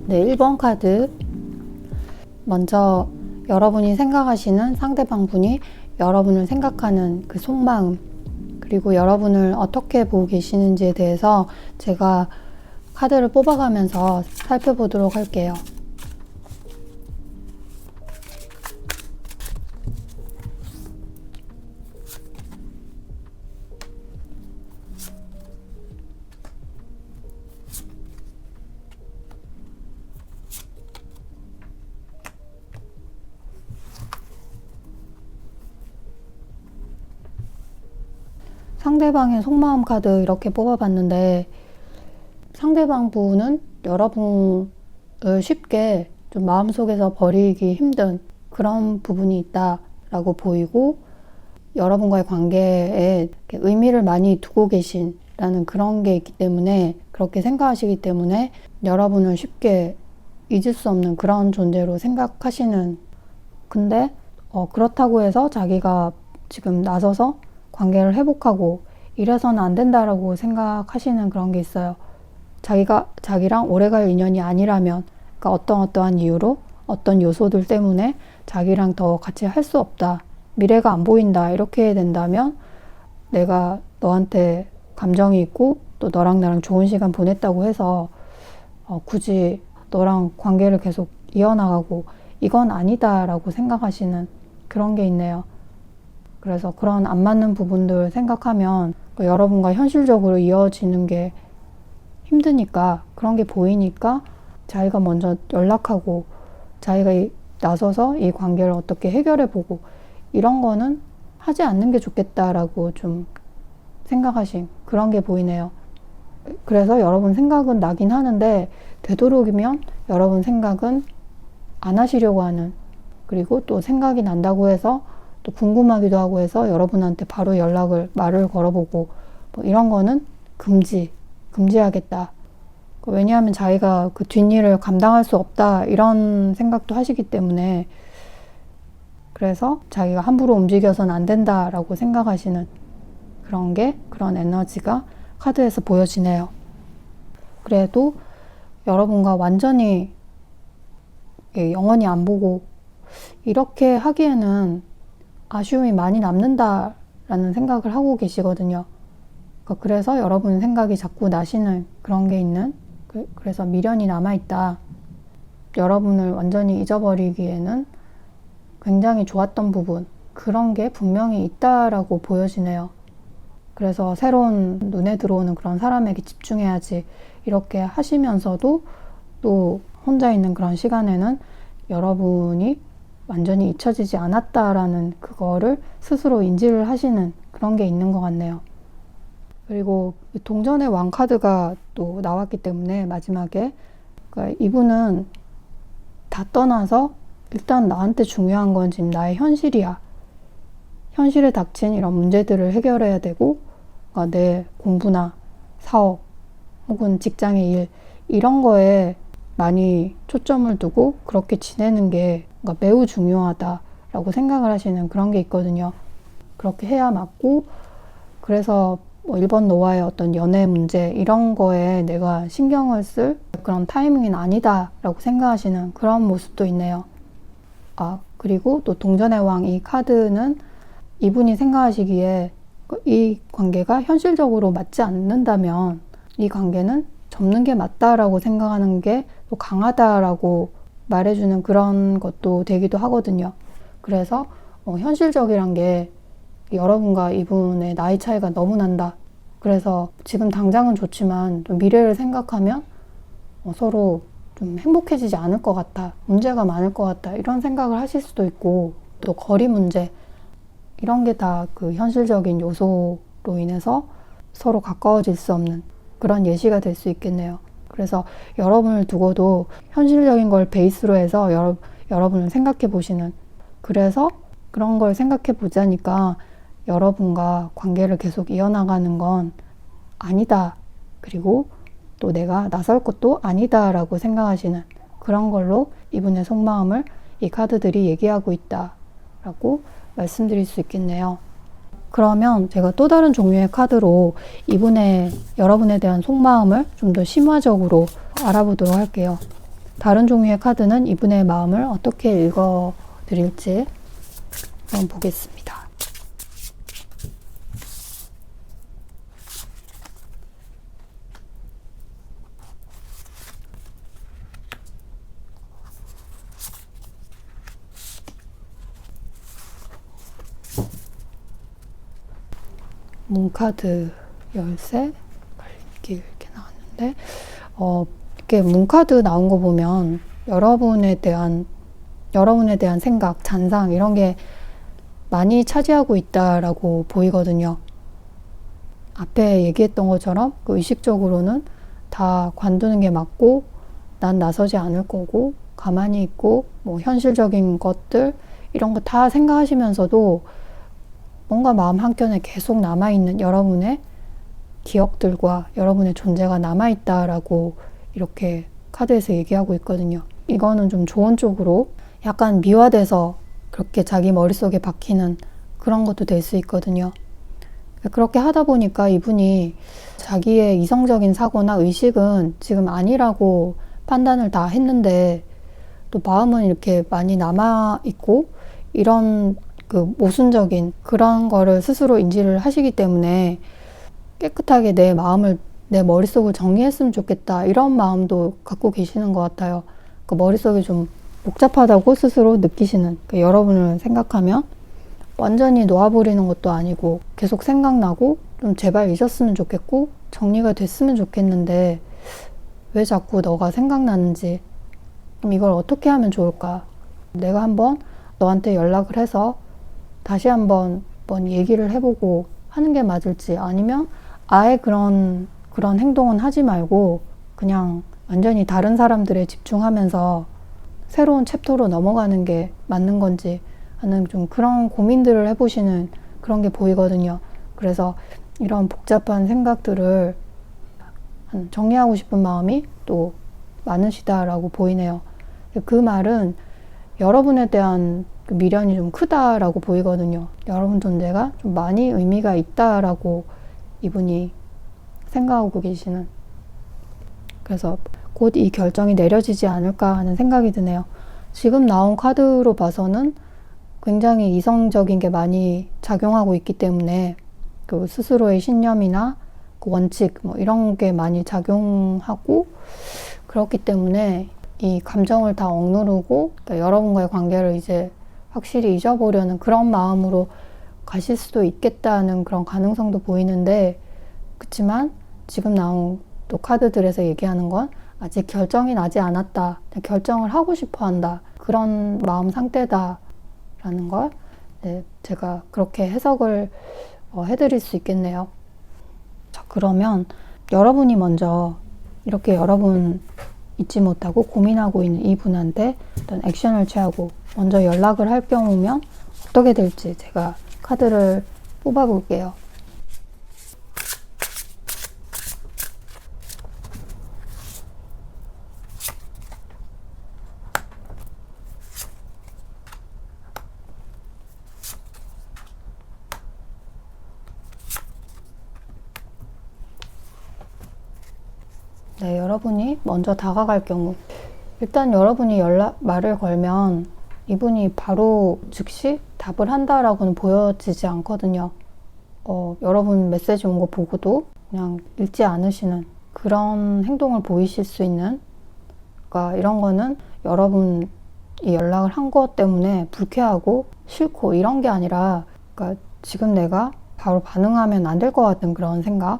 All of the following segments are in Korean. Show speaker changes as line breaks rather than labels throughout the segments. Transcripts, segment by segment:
네, 1번 카드. 먼저 여러분이 생각하시는 상대방 분이 여러분을 생각하는 그 속마음, 그리고 여러분을 어떻게 보고 계시는지에 대해서 제가 카드를 뽑아가면서 살펴보도록 할게요. 상대방의 속마음 카드 이렇게 뽑아봤는데, 상대방 분은 여러분을 쉽게 좀 마음속에서 버리기 힘든 그런 부분이 있다라고 보이고, 여러분과의 관계에 의미를 많이 두고 계신라는 그런 게 있기 때문에, 그렇게 생각하시기 때문에 여러분을 쉽게 잊을 수 없는 그런 존재로 생각하시는. 근데 그렇다고 해서 자기가 지금 나서서 관계를 회복하고 이래서는 안 된다라고 생각하시는 그런 게 있어요. 자기랑 오래갈 인연이 아니라면, 그러니까 어떠한 이유로, 어떤 요소들 때문에 자기랑 더 같이 할 수 없다, 미래가 안 보인다, 이렇게 된다면, 내가 너한테 감정이 있고 또 너랑 나랑 좋은 시간 보냈다고 해서 굳이 너랑 관계를 계속 이어나가고 이건 아니다라고 생각하시는 그런 게 있네요. 그래서 그런 안 맞는 부분들 생각하면 여러분과 현실적으로 이어지는 게 힘드니까, 그런 게 보이니까 자기가 먼저 연락하고 자기가 나서서 이 관계를 어떻게 해결해보고 이런 거는 하지 않는 게 좋겠다라고 좀 생각하신 그런 게 보이네요. 그래서 여러분 생각은 나긴 하는데, 되도록이면 여러분 생각은 안 하시려고 하는, 그리고 또 생각이 난다고 해서 또 궁금하기도 하고 해서 여러분한테 바로 말을 걸어보고 뭐 이런 거는 금지하겠다. 왜냐하면 자기가 그 뒷일을 감당할 수 없다, 이런 생각도 하시기 때문에, 그래서 자기가 함부로 움직여서는 안 된다라고 생각하시는 그런 에너지가 카드에서 보여지네요. 그래도 여러분과 완전히 영원히 안 보고 이렇게 하기에는 아쉬움이 많이 남는다라는 생각을 하고 계시거든요. 그래서 여러분 생각이 자꾸 나시는 그런 게 있는, 그래서 미련이 남아있다. 여러분을 완전히 잊어버리기에는 굉장히 좋았던 부분, 그런 게 분명히 있다라고 보여지네요. 그래서 새로운 눈에 들어오는 그런 사람에게 집중해야지, 이렇게 하시면서도 또 혼자 있는 그런 시간에는 여러분이 완전히 잊혀지지 않았다라는 그거를 스스로 인지를 하시는 그런 게 있는 것 같네요. 그리고 동전의 왕 카드가 또 나왔기 때문에 마지막에, 그러니까 이분은 다 떠나서 일단 나한테 중요한 건 지금 나의 현실이야. 현실에 닥친 이런 문제들을 해결해야 되고, 그러니까 내 공부나 사업 혹은 직장의 일, 이런 거에 많이 초점을 두고 그렇게 지내는 게 그러니까 매우 중요하다라고 생각을 하시는 그런 게 있거든요. 그렇게 해야 맞고, 그래서 뭐 1번 노아의 어떤 연애 문제 이런 거에 내가 신경을 쓸 그런 타이밍은 아니다라고 생각하시는 그런 모습도 있네요. 그리고 또 동전의 왕 이 카드는 이분이 생각하시기에 이 관계가 현실적으로 맞지 않는다면 이 관계는 접는 게 맞다라고 생각하는 게 또 강하다라고 말해주는 그런 것도 되기도 하거든요. 그래서 현실적이란 게 여러분과 이분의 나이 차이가 너무 난다. 그래서 지금 당장은 좋지만 좀 미래를 생각하면 서로 좀 행복해지지 않을 것 같아. 문제가 많을 것 같다. 이런 생각을 하실 수도 있고, 또 거리 문제 이런 게 다 그 현실적인 요소로 인해서 서로 가까워질 수 없는 그런 예시가 될 수 있겠네요. 그래서 여러분을 두고도 현실적인 걸 베이스로 해서 여러분을 생각해 보시는, 그래서 그런 걸 생각해 보자니까 여러분과 관계를 계속 이어나가는 건 아니다. 그리고 또 내가 나설 것도 아니다 라고 생각하시는 그런 걸로 이분의 속마음을 이 카드들이 얘기하고 있다 라고 말씀드릴 수 있겠네요. 그러면 제가 또 다른 종류의 카드로 여러분에 대한 속마음을 좀 더 심화적으로 알아보도록 할게요. 다른 종류의 카드는 이분의 마음을 어떻게 읽어드릴지 한번 보겠습니다. 문카드 열쇠, 갈림길 이렇게 나왔는데 이렇게 문카드 나온 거 보면 여러분에 대한 생각, 잔상 이런 게 많이 차지하고 있다라고 보이거든요. 앞에 얘기했던 것처럼 그 의식적으로는 다 관두는 게 맞고 난 나서지 않을 거고 가만히 있고 뭐 현실적인 것들 이런 거 다 생각하시면서도 뭔가 마음 한켠에 계속 남아있는 여러분의 기억들과 여러분의 존재가 남아있다라고 이렇게 카드에서 얘기하고 있거든요. 이거는 좀 좋은 쪽으로 약간 미화돼서 그렇게 자기 머릿속에 박히는 그런 것도 될 수 있거든요. 그렇게 하다 보니까 이분이 자기의 이성적인 사고나 의식은 지금 아니라고 판단을 다 했는데 또 마음은 이렇게 많이 남아있고 이런 그 모순적인 그런 거를 스스로 인지를 하시기 때문에 깨끗하게 내 마음을, 내 머릿속을 정리했으면 좋겠다 이런 마음도 갖고 계시는 것 같아요. 그 머릿속이 좀 복잡하다고 스스로 느끼시는, 그 여러분을 생각하면 완전히 놓아버리는 것도 아니고 계속 생각나고 좀 제발 잊었으면 좋겠고 정리가 됐으면 좋겠는데 왜 자꾸 너가 생각나는지, 그럼 이걸 어떻게 하면 좋을까? 내가 한번 너한테 연락을 해서 다시 한번 얘기를 해보고 하는 게 맞을지, 아니면 아예 그런 행동은 하지 말고 그냥 완전히 다른 사람들에 집중하면서 새로운 챕터로 넘어가는 게 맞는 건지 하는 좀 그런 고민들을 해보시는 그런 게 보이거든요. 그래서 이런 복잡한 생각들을 정리하고 싶은 마음이 또 많으시다라고 보이네요. 그 말은 여러분에 대한 그 미련이 좀 크다라고 보이거든요. 여러분 존재가 좀 많이 의미가 있다라고 이분이 생각하고 계시는, 그래서 곧 이 결정이 내려지지 않을까 하는 생각이 드네요. 지금 나온 카드로 봐서는 굉장히 이성적인 게 많이 작용하고 있기 때문에 그 스스로의 신념이나 그 원칙 뭐 이런 게 많이 작용하고, 그렇기 때문에 이 감정을 다 억누르고 그러니까 여러분과의 관계를 이제 확실히 잊어보려는 그런 마음으로 가실 수도 있겠다는 그런 가능성도 보이는데, 그렇지만 지금 나온 또 카드들에서 얘기하는 건 아직 결정이 나지 않았다, 결정을 하고 싶어 한다, 그런 마음 상태다라는 걸 제가 그렇게 해석을 해드릴 수 있겠네요. 자, 그러면 여러분이 먼저 이렇게 여러분 잊지 못하고 고민하고 있는 이분한테 어떤 액션을 취하고 먼저 연락을 할 경우면 어떻게 될지 제가 카드를 뽑아볼게요. 네, 여러분이 먼저 다가갈 경우, 일단 여러분이 말을 걸면 이분이 바로 즉시 답을 한다라고는 보여지지 않거든요. 여러분 메시지 온 거 보고도 그냥 읽지 않으시는 그런 행동을 보이실 수 있는, 그러니까 이런 거는 여러분이 연락을 한 것 때문에 불쾌하고 싫고 이런 게 아니라, 그러니까 지금 내가 바로 반응하면 안 될 것 같은 그런 생각.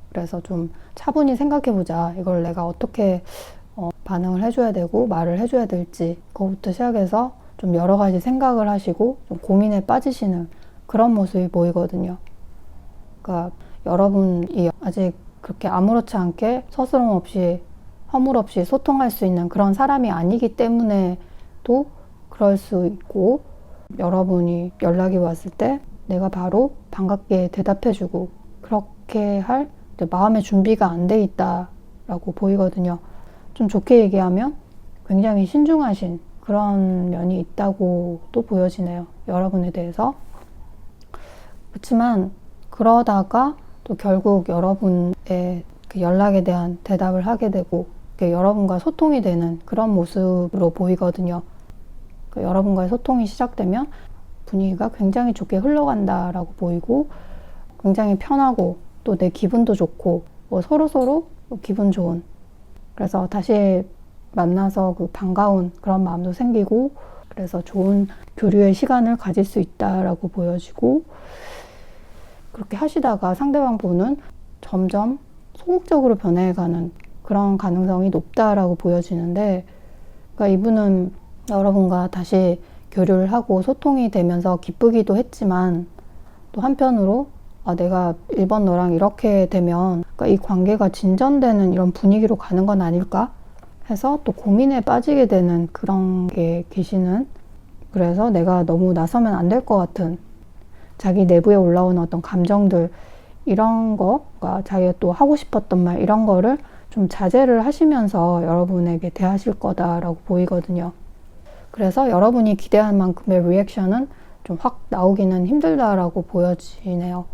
그래서 좀 차분히 생각해보자. 이걸 내가 어떻게 반응을 해줘야 되고 말을 해줘야 될지, 그거부터 시작해서 좀 여러 가지 생각을 하시고 좀 고민에 빠지시는 그런 모습이 보이거든요. 그러니까 여러분이 아직 그렇게 아무렇지 않게 서스럼 없이 허물 없이 소통할 수 있는 그런 사람이 아니기 때문에도 그럴 수 있고, 여러분이 연락이 왔을 때 내가 바로 반갑게 대답해주고 그렇게 할 마음의 준비가 안 돼 있다라고 보이거든요. 좀 좋게 얘기하면 굉장히 신중하신 그런 면이 있다고 또 보여지네요. 여러분에 대해서. 그렇지만 그러다가 또 결국 여러분의 그 연락에 대한 대답을 하게 되고 여러분과 소통이 되는 그런 모습으로 보이거든요. 여러분과의 소통이 시작되면 분위기가 굉장히 좋게 흘러간다라고 보이고, 굉장히 편하고 또 내 기분도 좋고 서로서로 기분 좋은, 그래서 다시 만나서 그 반가운 그런 마음도 생기고, 그래서 좋은 교류의 시간을 가질 수 있다라고 보여지고, 그렇게 하시다가 상대방 분은 점점 소극적으로 변해가는 그런 가능성이 높다라고 보여지는데, 그러니까 이분은 여러분과 다시 교류를 하고 소통이 되면서 기쁘기도 했지만, 또 한편으로 내가 1번 너랑 이렇게 되면 그러니까 이 관계가 진전되는 이런 분위기로 가는 건 아닐까 해서 또 고민에 빠지게 되는 그런 게 계시는, 그래서 내가 너무 나서면 안 될 것 같은 자기 내부에 올라오는 어떤 감정들, 이런 거, 그러니까 자기가 또 하고 싶었던 말, 이런 거를 좀 자제를 하시면서 여러분에게 대하실 거다라고 보이거든요. 그래서 여러분이 기대한 만큼의 리액션은 좀 확 나오기는 힘들다라고 보여지네요.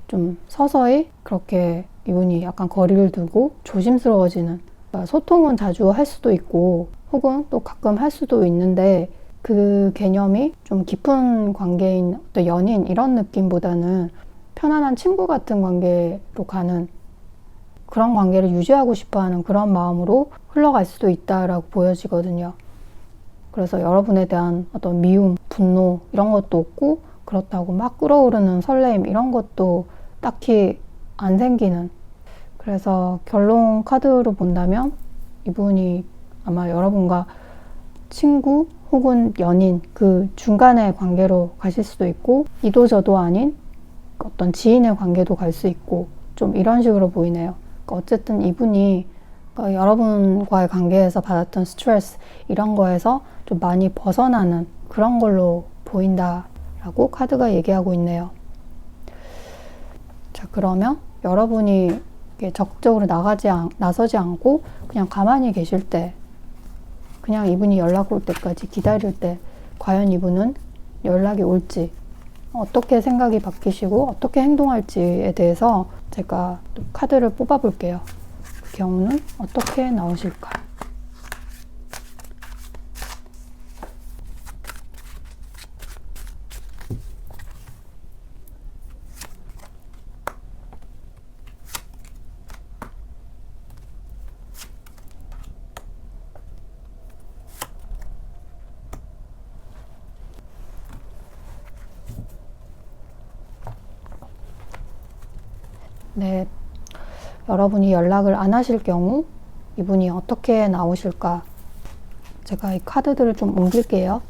좀 서서히 그렇게 이분이 약간 거리를 두고 조심스러워지는, 그러니까 소통은 자주 할 수도 있고 혹은 또 가끔 할 수도 있는데, 그 개념이 좀 깊은 관계인 어떤 연인 이런 느낌보다는 편안한 친구 같은 관계로 가는, 그런 관계를 유지하고 싶어하는 그런 마음으로 흘러갈 수도 있다라고 보여지거든요. 그래서 여러분에 대한 어떤 미움, 분노 이런 것도 없고, 그렇다고 막 끓어오르는 설레임 이런 것도 딱히 안 생기는, 그래서 결론 카드로 본다면 이분이 아마 여러분과 친구 혹은 연인 그 중간의 관계로 가실 수도 있고, 이도저도 아닌 어떤 지인의 관계도 갈 수 있고, 좀 이런 식으로 보이네요. 그러니까 어쨌든 이분이 여러분과의 관계에서 받았던 스트레스 이런 거에서 좀 많이 벗어나는 그런 걸로 보인다라고 카드가 얘기하고 있네요. 자, 그러면 여러분이 적극적으로 나서지 않고 그냥 가만히 계실 때, 그냥 이분이 연락 올 때까지 기다릴 때 과연 이분은 연락이 올지, 어떻게 생각이 바뀌시고 어떻게 행동할지에 대해서 제가 또 카드를 뽑아 볼게요. 그 경우는 어떻게 나오실까? 네, 여러분이 연락을 안 하실 경우 이분이 어떻게 나오실까? 제가 이 카드들을 좀 옮길게요.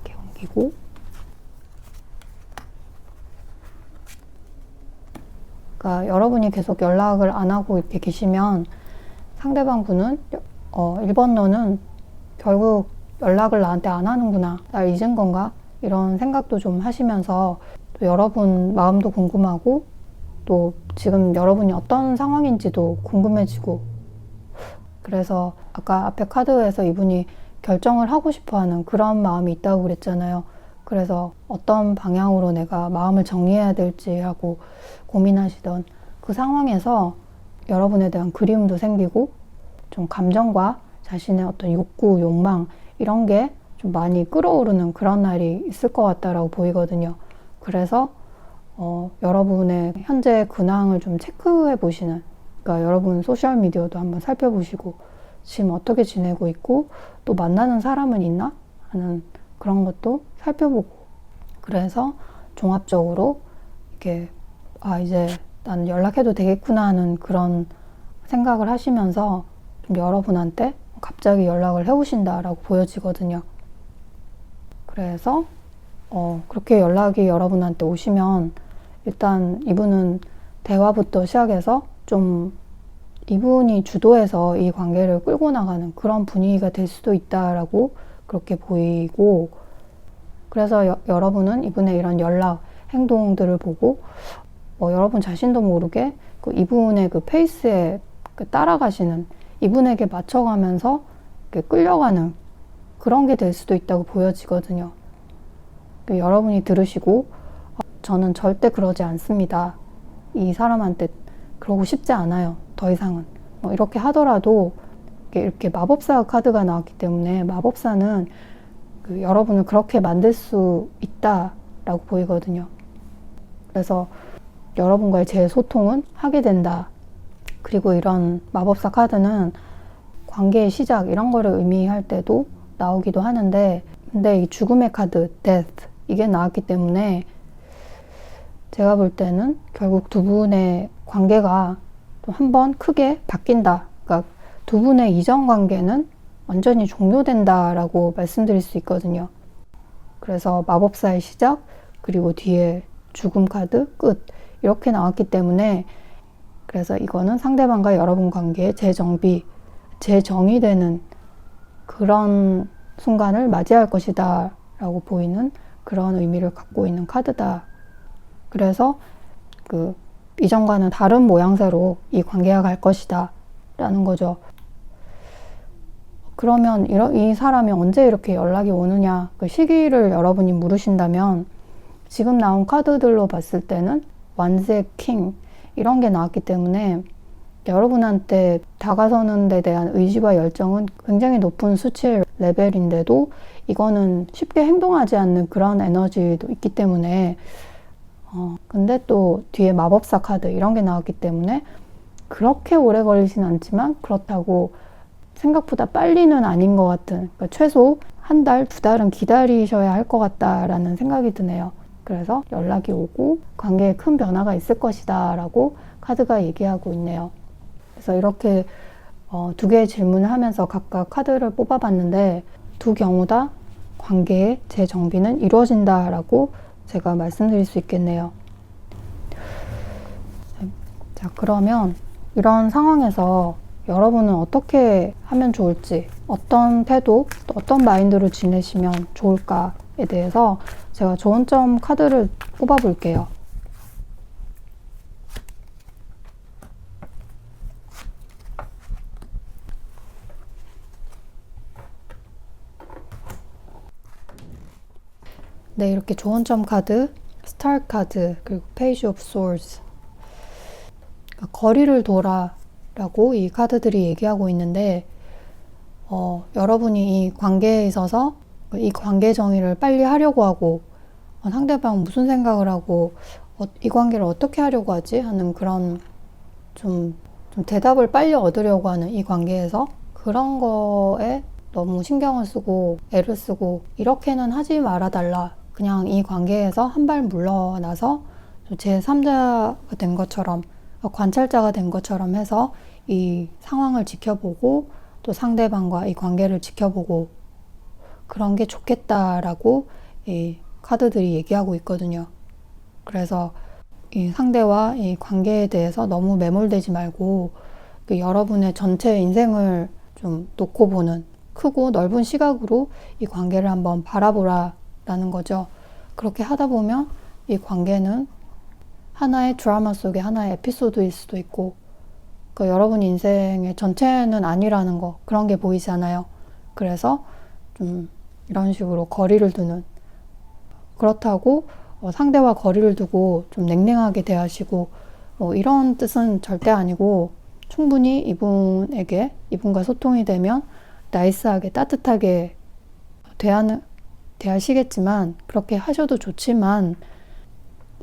이렇게 옮기고, 그러니까 여러분이 계속 연락을 안 하고 이렇게 계시면 상대방 분은 1번 너는 결국 연락을 나한테 안 하는구나, 날 잊은 건가? 이런 생각도 좀 하시면서 또 여러분 마음도 궁금하고, 또 지금 여러분이 어떤 상황인지도 궁금해지고, 그래서 아까 앞에 카드에서 이분이 결정을 하고 싶어하는 그런 마음이 있다고 그랬잖아요. 그래서 어떤 방향으로 내가 마음을 정리해야 될지 하고 고민하시던 그 상황에서 여러분에 대한 그리움도 생기고, 좀 감정과 자신의 어떤 욕구, 욕망 이런 게 좀 많이 끌어오르는 그런 날이 있을 것 같다라고 보이거든요. 그래서 여러분의 현재 근황을 좀 체크해 보시는, 그러니까 여러분 소셜미디어도 한번 살펴보시고 지금 어떻게 지내고 있고 또 만나는 사람은 있나 하는 그런 것도 살펴보고, 그래서 종합적으로 이렇게 이제 난 연락해도 되겠구나 하는 그런 생각을 하시면서 좀 여러분한테 갑자기 연락을 해오신다라고 보여지거든요. 그래서 그렇게 연락이 여러분한테 오시면 일단 이분은 대화부터 시작해서 좀 이분이 주도해서 이 관계를 끌고 나가는 그런 분위기가 될 수도 있다라고 그렇게 보이고, 그래서 여러분은 이분의 이런 연락 행동들을 보고 여러분 자신도 모르게 이분의 그 페이스에 따라가시는, 이분에게 맞춰가면서 끌려가는 그런 게 될 수도 있다고 보여지거든요. 여러분이 들으시고 저는 절대 그러지 않습니다, 이 사람한테 그러고 싶지 않아요, 더 이상은, 이렇게 하더라도 이렇게 마법사 카드가 나왔기 때문에 마법사는 여러분을 그렇게 만들 수 있다라고 보이거든요. 그래서 여러분과의 재소통은 하게 된다. 그리고 이런 마법사 카드는 관계의 시작 이런 거를 의미할 때도 나오기도 하는데, 근데 이 죽음의 카드 death 이게 나왔기 때문에 제가 볼 때는 결국 두 분의 관계가 또 한 번 크게 바뀐다. 그러니까 두 분의 이전 관계는 완전히 종료된다라고 말씀드릴 수 있거든요. 그래서 마법사의 시작, 그리고 뒤에 죽음 카드 끝 이렇게 나왔기 때문에, 그래서 이거는 상대방과 여러분 관계의 재정비, 재정의되는 그런 순간을 맞이할 것이다 라고 보이는 그런 의미를 갖고 있는 카드다. 그래서 이전과는 다른 모양새로 이 관계가 갈 것이다 라는 거죠. 그러면 이 사람이 언제 이렇게 연락이 오느냐, 그 시기를 여러분이 물으신다면 지금 나온 카드들로 봤을 때는 완즈의 킹 이런 게 나왔기 때문에 여러분한테 다가서는 데 대한 의지와 열정은 굉장히 높은 수치의 레벨인데도 이거는 쉽게 행동하지 않는 그런 에너지도 있기 때문에 근데 또 뒤에 마법사 카드 이런 게 나왔기 때문에 그렇게 오래 걸리진 않지만 그렇다고 생각보다 빨리는 아닌 것 같은, 그러니까 최소 한 달, 두 달은 기다리셔야 할 것 같다라는 생각이 드네요. 그래서 연락이 오고 관계에 큰 변화가 있을 것이다 라고 카드가 얘기하고 있네요. 그래서 이렇게 두 개의 질문을 하면서 각각 카드를 뽑아봤는데 두 경우 다 관계의 재정비는 이루어진다 라고 제가 말씀드릴 수 있겠네요. 자, 그러면 이런 상황에서 여러분은 어떻게 하면 좋을지, 어떤 태도, 또 어떤 마인드로 지내시면 좋을까에 대해서 제가 좋은 점 카드를 뽑아볼게요. 네, 이렇게 좋은 점 카드, 스타 카드, 그리고 페이지 오브 소드스, 거리를 둬라 라고 이 카드들이 얘기하고 있는데 여러분이 이 관계에 있어서 이 관계 정의를 빨리 하려고 하고 상대방 무슨 생각을 하고 이 관계를 어떻게 하려고 하지 하는 그런 좀 대답을 빨리 얻으려고 하는 이 관계에서 그런 거에 너무 신경을 쓰고 애를 쓰고 이렇게는 하지 말아달라, 그냥 이 관계에서 한 발 물러나서 제3자가 된 것처럼, 관찰자가 된 것처럼 해서 이 상황을 지켜보고 또 상대방과 이 관계를 지켜보고 그런 게 좋겠다라고 이 카드들이 얘기하고 있거든요. 그래서 이 상대와 이 관계에 대해서 너무 매몰되지 말고 여러분의 전체 인생을 좀 놓고 보는 크고 넓은 시각으로 이 관계를 한번 바라보라 라는 거죠. 그렇게 하다 보면 이 관계는 하나의 드라마 속의 하나의 에피소드일 수도 있고, 여러분 인생의 전체는 아니라는 거, 그런 게 보이잖아요. 그래서 좀 이런 식으로 거리를 두는, 그렇다고 상대와 거리를 두고 좀 냉랭하게 대하시고 이런 뜻은 절대 아니고, 충분히 이분과 소통이 되면 나이스하게 따뜻하게 대하시겠지만 그렇게 하셔도 좋지만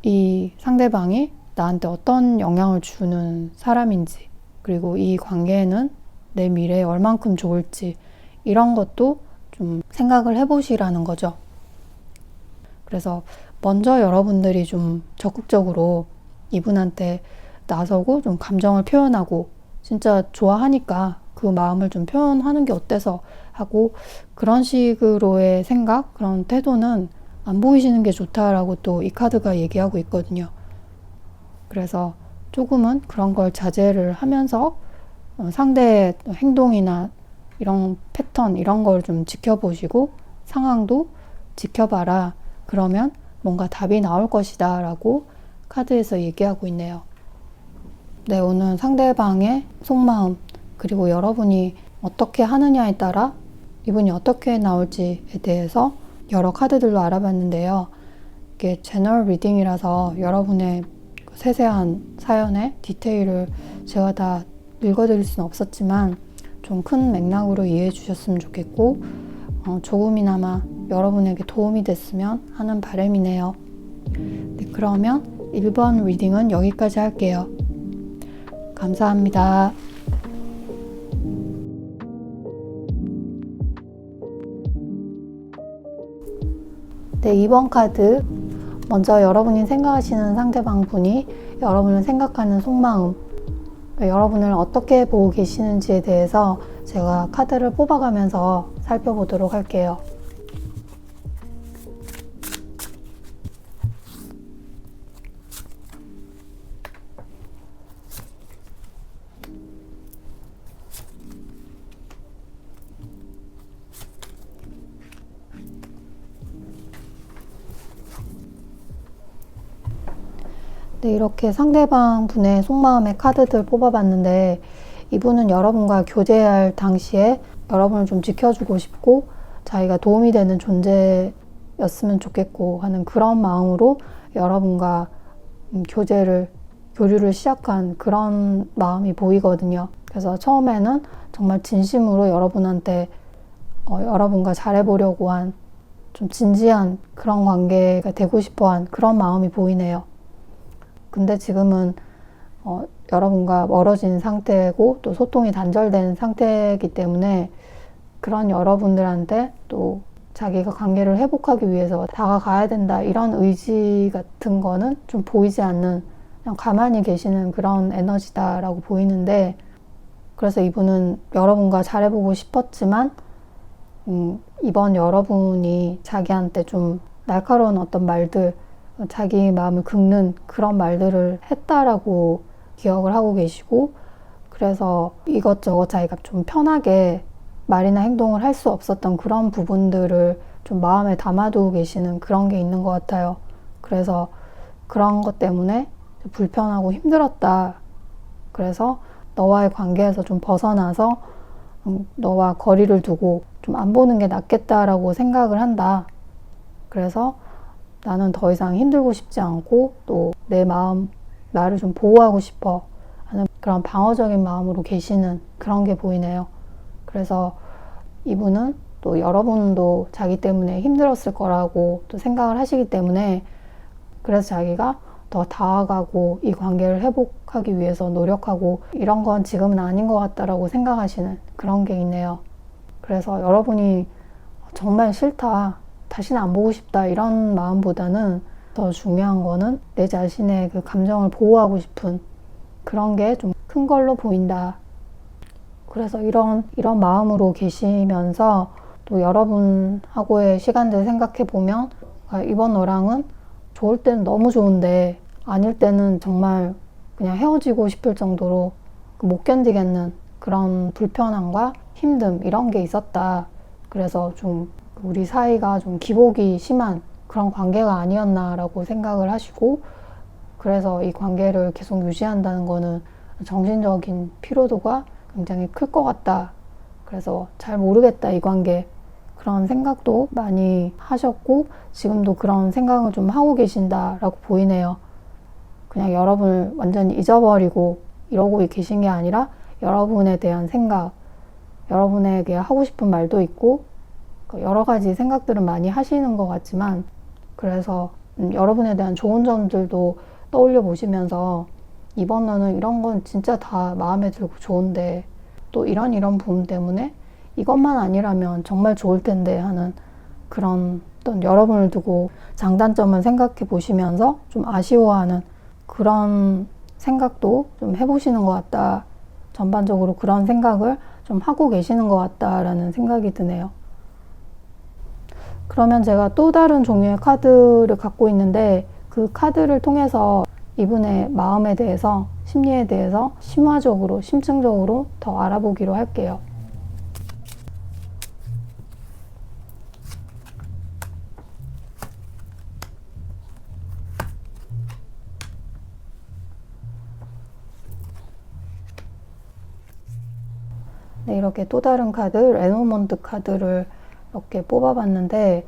이 상대방이 나한테 어떤 영향을 주는 사람인지, 그리고 이 관계에는 내 미래에 얼만큼 좋을지, 이런 것도 좀 생각을 해보시라는 거죠. 그래서 먼저 여러분들이 좀 적극적으로 이분한테 나서고 좀 감정을 표현하고, 진짜 좋아하니까 그 마음을 좀 표현하는 게 어때서 하고, 그런 식으로의 생각, 그런 태도는 안 보이시는 게 좋다라고 또 이 카드가 얘기하고 있거든요. 그래서 조금은 그런 걸 자제를 하면서 상대의 행동이나 이런 패턴, 이런 걸 좀 지켜보시고 상황도 지켜봐라. 그러면 뭔가 답이 나올 것이다 라고 카드에서 얘기하고 있네요. 네, 오늘 상대방의 속마음, 그리고 여러분이 어떻게 하느냐에 따라 이분이 어떻게 나올지에 대해서 여러 카드들로 알아봤는데요. 이게 제너럴 리딩이라서 여러분의 세세한 사연의 디테일을 제가 다 읽어드릴 수는 없었지만 좀 큰 맥락으로 이해해 주셨으면 좋겠고, 조금이나마 여러분에게 도움이 됐으면 하는 바람이네요. 네, 그러면 1번 리딩은 여기까지 할게요. 감사합니다. 네, 2번 카드. 먼저 여러분이 생각하시는 상대방 분이 여러분을 생각하는 속마음, 여러분을 어떻게 보고 계시는지에 대해서 제가 카드를 뽑아가면서 살펴보도록 할게요. 네, 이렇게 상대방 분의 속마음의 카드들 뽑아봤는데, 이분은 여러분과 교제할 당시에 여러분을 좀 지켜주고 싶고 자기가 도움이 되는 존재였으면 좋겠고 하는 그런 마음으로 여러분과 교류를 시작한 그런 마음이 보이거든요. 그래서 처음에는 정말 진심으로 여러분한테 여러분과 잘해보려고 한 좀 진지한 그런 관계가 되고 싶어한 그런 마음이 보이네요. 근데 지금은 여러분과 멀어진 상태고 또 소통이 단절된 상태이기 때문에 그런 여러분들한테 또 자기가 관계를 회복하기 위해서 다가가야 된다, 이런 의지 같은 거는 좀 보이지 않는, 그냥 가만히 계시는 그런 에너지다라고 보이는데, 그래서 이분은 여러분과 잘해보고 싶었지만 이번 여러분이 자기한테 좀 날카로운 어떤 말들, 자기 마음을 긁는 그런 말들을 했다라고 기억을 하고 계시고, 그래서 이것저것 자기가 좀 편하게 말이나 행동을 할 수 없었던 그런 부분들을 좀 마음에 담아두고 계시는 그런 게 있는 것 같아요. 그래서 그런 것 때문에 불편하고 힘들었다. 그래서 너와의 관계에서 좀 벗어나서 너와 거리를 두고 좀 안 보는 게 낫겠다라고 생각을 한다. 그래서 나는 더 이상 힘들고 싶지 않고 또 내 마음, 나를 좀 보호하고 싶어 하는 그런 방어적인 마음으로 계시는 그런 게 보이네요. 그래서 이분은 또 여러분도 자기 때문에 힘들었을 거라고 또 생각을 하시기 때문에, 그래서 자기가 더 다가가고 이 관계를 회복하기 위해서 노력하고 이런 건 지금은 아닌 것 같다라고 생각하시는 그런 게 있네요. 그래서 여러분이 정말 싫다, 다시는 안 보고 싶다, 이런 마음보다는 더 중요한 거는 내 자신의 그 감정을 보호하고 싶은 그런 게 좀 큰 걸로 보인다. 그래서 이런 마음으로 계시면서 또 여러분하고의 시간들 생각해 보면, 이번 너랑은 좋을 때는 너무 좋은데 아닐 때는 정말 그냥 헤어지고 싶을 정도로 못 견디겠는 그런 불편함과 힘듦, 이런 게 있었다. 그래서 좀 우리 사이가 좀 기복이 심한 그런 관계가 아니었나라고 생각을 하시고, 그래서 이 관계를 계속 유지한다는 거는 정신적인 피로도가 굉장히 클 것 같다. 그래서 잘 모르겠다, 이 관계. 그런 생각도 많이 하셨고 지금도 그런 생각을 좀 하고 계신다라고 보이네요. 그냥 여러분을 완전히 잊어버리고 이러고 계신 게 아니라 여러분에 대한 생각, 여러분에게 하고 싶은 말도 있고, 여러 가지 생각들은 많이 하시는 것 같지만, 그래서 여러분에 대한 좋은 점들도 떠올려 보시면서 이번 너는 이런 건 진짜 다 마음에 들고 좋은데 또 이런 부분 때문에 이것만 아니라면 정말 좋을 텐데 하는 그런 어떤 여러분을 두고 장단점을 생각해 보시면서 좀 아쉬워하는 그런 생각도 좀 해보시는 것 같다. 전반적으로 그런 생각을 좀 하고 계시는 것 같다라는 생각이 드네요. 그러면 제가 또 다른 종류의 카드를 갖고 있는데 그 카드를 통해서 이분의 마음에 대해서, 심리에 대해서 심화적으로, 심층적으로 더 알아보기로 할게요. 네, 이렇게 또 다른 카드, 레노먼트 카드를 이렇게 뽑아봤는데,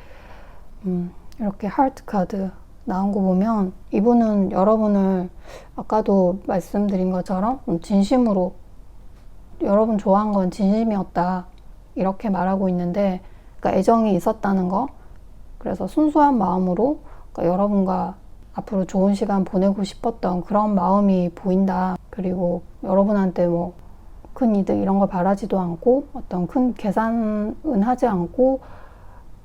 이렇게 하트 카드 나온 거 보면 이분은 여러분을 아까도 말씀드린 것처럼 진심으로 여러분 좋아한 건 진심이었다 이렇게 말하고 있는데, 그러니까 애정이 있었다는 거, 그래서 순수한 마음으로 그러니까 여러분과 앞으로 좋은 시간 보내고 싶었던 그런 마음이 보인다. 그리고 여러분한테 뭐 큰 이득 이런 걸 바라지도 않고 어떤 큰 계산은 하지 않고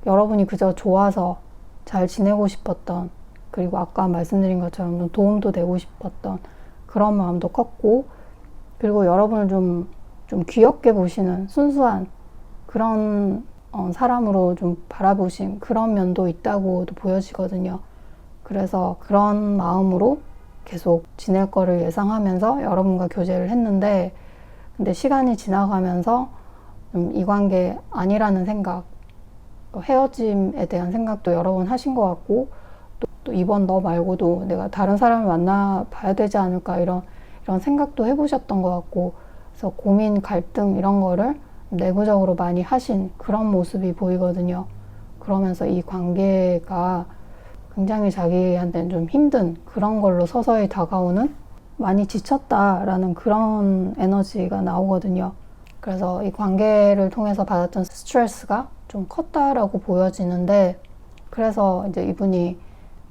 여러분이 그저 좋아서 잘 지내고 싶었던, 그리고 아까 말씀드린 것처럼 도움도 되고 싶었던 그런 마음도 컸고, 그리고 여러분을 좀 귀엽게 보시는 순수한 그런 사람으로 좀 바라보신 그런 면도 있다고도 보여지거든요. 그래서 그런 마음으로 계속 지낼 거를 예상하면서 여러분과 교제를 했는데, 근데 시간이 지나가면서 이 관계 아니라는 생각, 헤어짐에 대한 생각도 여러 번 하신 것 같고, 또 이번 너 말고도 내가 다른 사람을 만나봐야 되지 않을까 이런 생각도 해보셨던 것 같고, 그래서 고민, 갈등 이런 거를 내부적으로 많이 하신 그런 모습이 보이거든요. 그러면서 이 관계가 굉장히 자기한테는 좀 힘든 그런 걸로 서서히 다가오는, 많이 지쳤다라는 그런 에너지가 나오거든요. 그래서 이 관계를 통해서 받았던 스트레스가 좀 컸다라고 보여지는데, 그래서 이제 이분이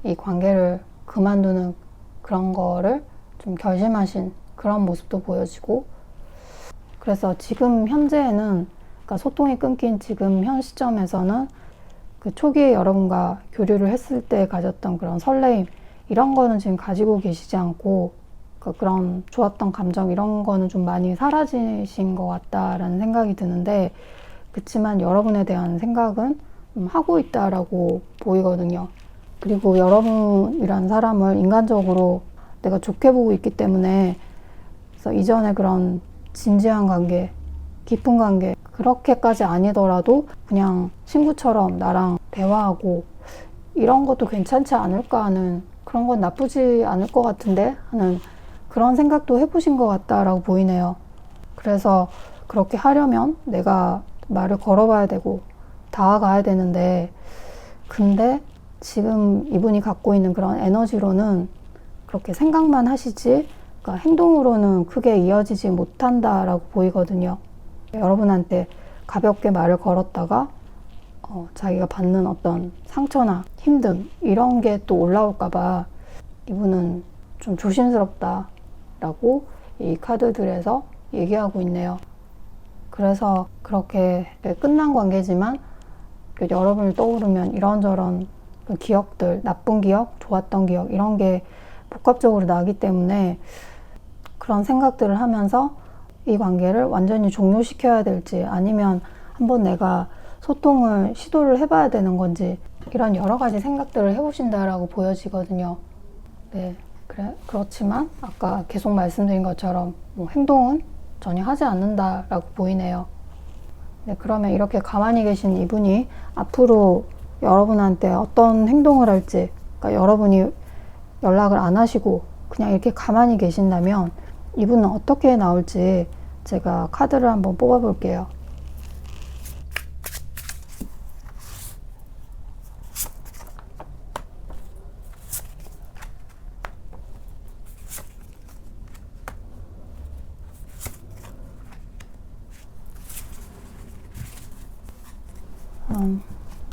이 관계를 그만두는 그런 거를 좀 결심하신 그런 모습도 보여지고, 그래서 지금 현재에는, 그러니까 소통이 끊긴 지금 현 시점에서는 그 초기에 여러분과 교류를 했을 때 가졌던 그런 설레임 이런 거는 지금 가지고 계시지 않고, 그런 좋았던 감정 이런 거는 좀 많이 사라지신 것 같다라는 생각이 드는데, 그렇지만 여러분에 대한 생각은 하고 있다라고 보이거든요. 그리고 여러분이란 사람을 인간적으로 내가 좋게 보고 있기 때문에, 그래서 이전에 그런 진지한 관계, 깊은 관계 그렇게까지 아니더라도 그냥 친구처럼 나랑 대화하고 이런 것도 괜찮지 않을까 하는, 그런 건 나쁘지 않을 것 같은데 하는 그런 생각도 해보신 것 같다라고 보이네요. 그래서 그렇게 하려면 내가 말을 걸어봐야 되고 다가가야 되는데, 근데 지금 이분이 갖고 있는 그런 에너지로는 그렇게 생각만 하시지, 그러니까 행동으로는 크게 이어지지 못한다라고 보이거든요. 여러분한테 가볍게 말을 걸었다가 자기가 받는 어떤 상처나 힘듦 이런 게 또 올라올까봐 이분은 좀 조심스럽다라고 이 카드들에서 얘기하고 있네요. 그래서 그렇게 끝난 관계지만 여러분을 떠오르면 이런저런 그 기억들, 나쁜 기억, 좋았던 기억 이런 게 복합적으로 나기 때문에 그런 생각들을 하면서 이 관계를 완전히 종료시켜야 될지, 아니면 한번 내가 소통을 시도를 해봐야 되는 건지, 이런 여러 가지 생각들을 해보신다라고 보여지거든요. 네, 그렇지만 아까 계속 말씀드린 것처럼 뭐 행동은 전혀 하지 않는다라고 보이네요. 네, 그러면 이렇게 가만히 계신 이분이 앞으로 여러분한테 어떤 행동을 할지, 그러니까 여러분이 연락을 안 하시고 그냥 이렇게 가만히 계신다면 이분은 어떻게 나올지 제가 카드를 한번 뽑아 볼게요.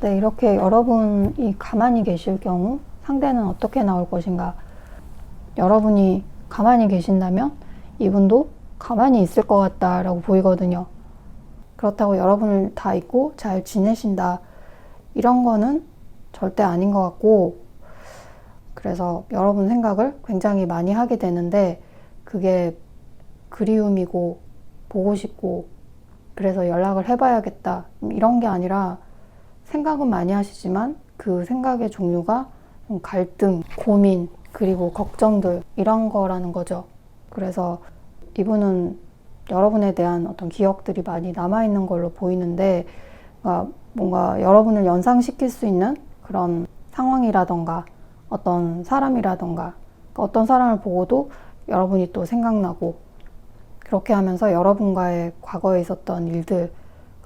네, 이렇게 여러분이 가만히 계실 경우 상대는 어떻게 나올 것인가? 여러분이 가만히 계신다면 이분도 가만히 있을 것 같다라고 보이거든요. 그렇다고 여러분을 다 잊고 잘 지내신다, 이런 거는 절대 아닌 것 같고, 그래서 여러분 생각을 굉장히 많이 하게 되는데 그게 그리움이고 보고 싶고 그래서 연락을 해봐야겠다 이런 게 아니라, 생각은 많이 하시지만 그 생각의 종류가 좀 갈등, 고민, 그리고 걱정들, 이런 거라는 거죠. 그래서 이분은 여러분에 대한 어떤 기억들이 많이 남아있는 걸로 보이는데, 뭔가 여러분을 연상시킬 수 있는 그런 상황이라던가 어떤 사람이라던가, 어떤 사람을 보고도 여러분이 또 생각나고, 그렇게 하면서 여러분과의 과거에 있었던 일들,